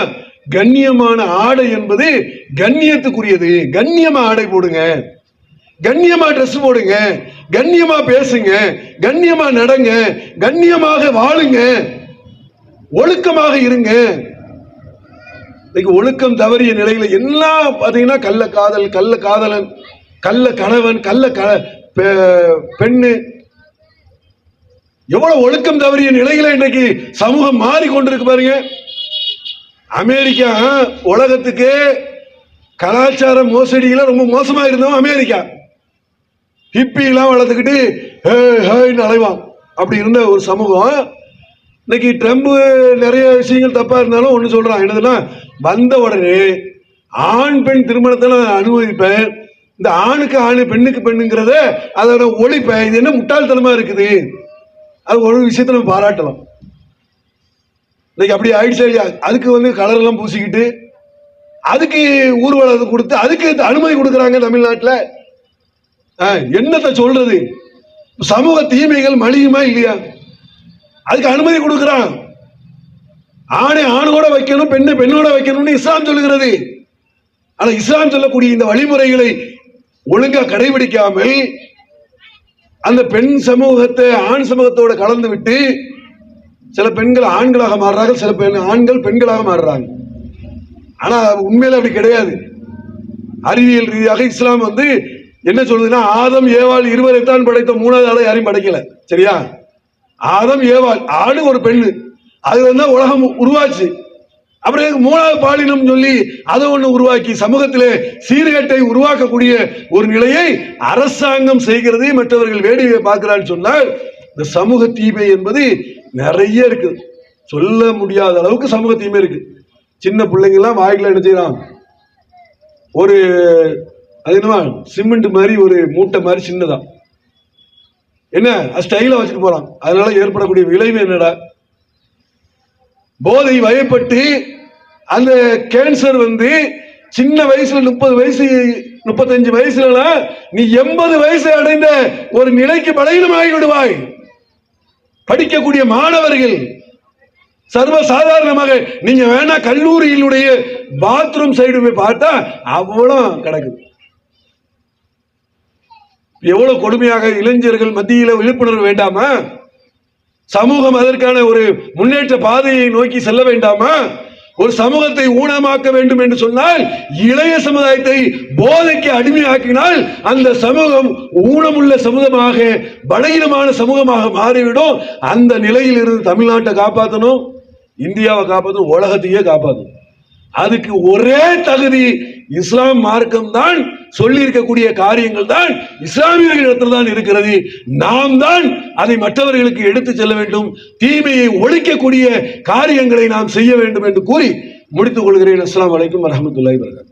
A: கண்ணியமான ஆடை என்பது கண்ணியத்துக்குரியது. கண்ணியமா ஆடை போடுங்க, கண்ணியமா ட்ரெஸ் போடுங்க, கண்ணியமா பேசுங்க, கண்ணியமா நடங்க, கண்ணியமாக வாழுங்க, ஒழுக்கமாக இருங்க. இன்னைக்கு ஒழுக்கம் தவறிய நிலையில எல்லாம் பாத்தீங்கன்னா கள்ள காதல், கள்ள காதலன், கள்ள கணவன், கள்ள பெண்ணு, எவ்வளவு ஒழுக்கம் தவறிய நிலையில இன்றைக்கு சமூகம் மாறிக்கொண்டிருக்கு பாருங்க. அமெரிக்கா உலகத்துக்கு கலாச்சார மோசடியில ரொம்ப மோசமா இருந்தோம். அமெரிக்கா ஹிப்பி எல்லாம் வளர்த்துக்கிட்டு அலைவான் அப்படி இருந்த ஒரு சமூகம். இன்னைக்கு ட்ரம்ப் நிறைய விஷயங்கள் தப்பா இருந்தாலும் ஒண்ணு சொல்றான், என்னதுன்னா வந்த உடனே ஆண் பெண் திருமணத்தை நான் அனுமதிப்பேன், இந்த ஆணுக்கு ஆணு பெண்ணுக்கு பெண்ணுங்கிறத அதோட ஒழிப்பேன். இது என்ன முட்டாள்தனமா இருக்குது? அது ஒரு விஷயத்த நம்ம பாராட்டலாம். இன்னைக்கு அப்படி ஆயிடுச்சு இல்லையா? அதுக்கு கலர் எல்லாம் பூசிக்கிட்டு அதுக்கு ஊர்வலம் கொடுத்து அதுக்கு அனுமதி கொடுக்கறாங்க தமிழ்நாட்டில். என்னத்தை சொல்றது? சமூக தீமைகள் மலியுமா இல்லையா? அதுக்கு அனுமதி கொடுக்கிறான். ஆணை ஆணோட வைக்கணும், பெண்ணை பெண்ணோட வைக்கணும்னு இஸ்லாம் சொல்லுகிறது. ஆனா இஸ்லாம் சொல்லக்கூடிய இந்த வழிமுறைகளை ஒழுங்கா கடைபிடிக்காமல் அந்த பெண் சமூகத்தை ஆண் சமூகத்தோட கலந்து விட்டு சில பெண்கள் ஆண்களாக மாறுறாங்க, சில ஆண்கள் பெண்களாக மாறுறாங்க. ஆனா உண்மையில அப்படி கிடையாது. அறிவியல் ரீதியாக இஸ்லாம் என்ன சொல்லுதுன்னா, ஆதம் ஏவாள் இருவரைத்தான் படைத்த, மூணாவது ஆளை யாரையும் படைக்கல. சரியா? ஆதம் ஏவாள், ஆணு ஒரு பெண்ணு, அது உலகம் உருவாச்சு. அப்புறம் மூணாவது பாலினம் சொல்லி அதை ஒண்ணு உருவாக்கி சமூகத்திலே சீர்கேட்டை உருவாக்கக்கூடிய ஒரு நிலையை அரசாங்கம் செய்கிறது. மற்றவர்கள் வேடிக்கை பார்க்கிறான்னு சொன்னால் இந்த சமூக தீமை என்பது நிறைய இருக்கு, சொல்ல முடியாத அளவுக்கு சமூக தீமை இருக்கு. சின்ன பிள்ளைங்க எல்லாம் வாய்க்குள்ள என்ன செய்யறான், ஒரு அது என்னவா சிமெண்ட் மாதிரி ஒரு மூட்டை மாதிரி சின்னதா என்ன ஸ்டைல வச்சுட்டு போறான். அதனால ஏற்படக்கூடிய விளைவு என்னடா, போதை வயப்பட்டு அந்த கேன்சர் சின்ன வயசுல 30 வயசு 35 வயசுல நீ 80 வயசு அடைந்த ஒரு நிலைக்கு பலகீனமாகி விடுவாய். படிக்கக்கூடிய மாணவர்கள் சர்வ சாதாரணமாக நீங்க வேணா கல்லூரியினுடைய பாத்ரூம் சைடு போய் பார்த்தா அவ்வளவு கிடக்குது. எவ்வளவு கொடுமையாக இளைஞர்கள் மத்தியில விழிப்புணர்வு வேண்டாமா? சமூகம் அதற்கான ஒரு முன்னேற்ற பாதையை நோக்கி செல்ல வேண்டாமா? ஒரு சமூகத்தை ஊனமாக்க வேண்டும் என்று சொன்னால் இளைய சமுதாயத்தை போதைக்கு அடிமையாக்கினால் அந்த சமூகம் ஊனமுள்ள சமூகமாக, பலகீனமான சமூகமாக மாறிவிடும். அந்த நிலையில் இருந்து தமிழ்நாட்டை காப்பாற்றணும், இந்தியாவை காப்பாற்றணும், உலகத்தையே காப்பாற்றணும். அதுக்கு ஒரே தகுதி இஸ்லாம் மார்க்கம் தான். சொல்லி இருக்கக்கூடிய காரியங்கள் தான் இஸ்லாமியர்களிடத்தில் தான் இருக்கிறது. நாம் தான் அதை மற்றவர்களுக்கு எடுத்து செல்ல வேண்டும். தீமையை ஒழிக்கக்கூடிய காரியங்களை நாம் செய்ய வேண்டும் என்று கூறி முடித்துக் கொள்கிறேன். அஸ்ஸலாமு அலைக்கும் வரஹ்மத்துல்லாஹி வபரகாத்துஹு.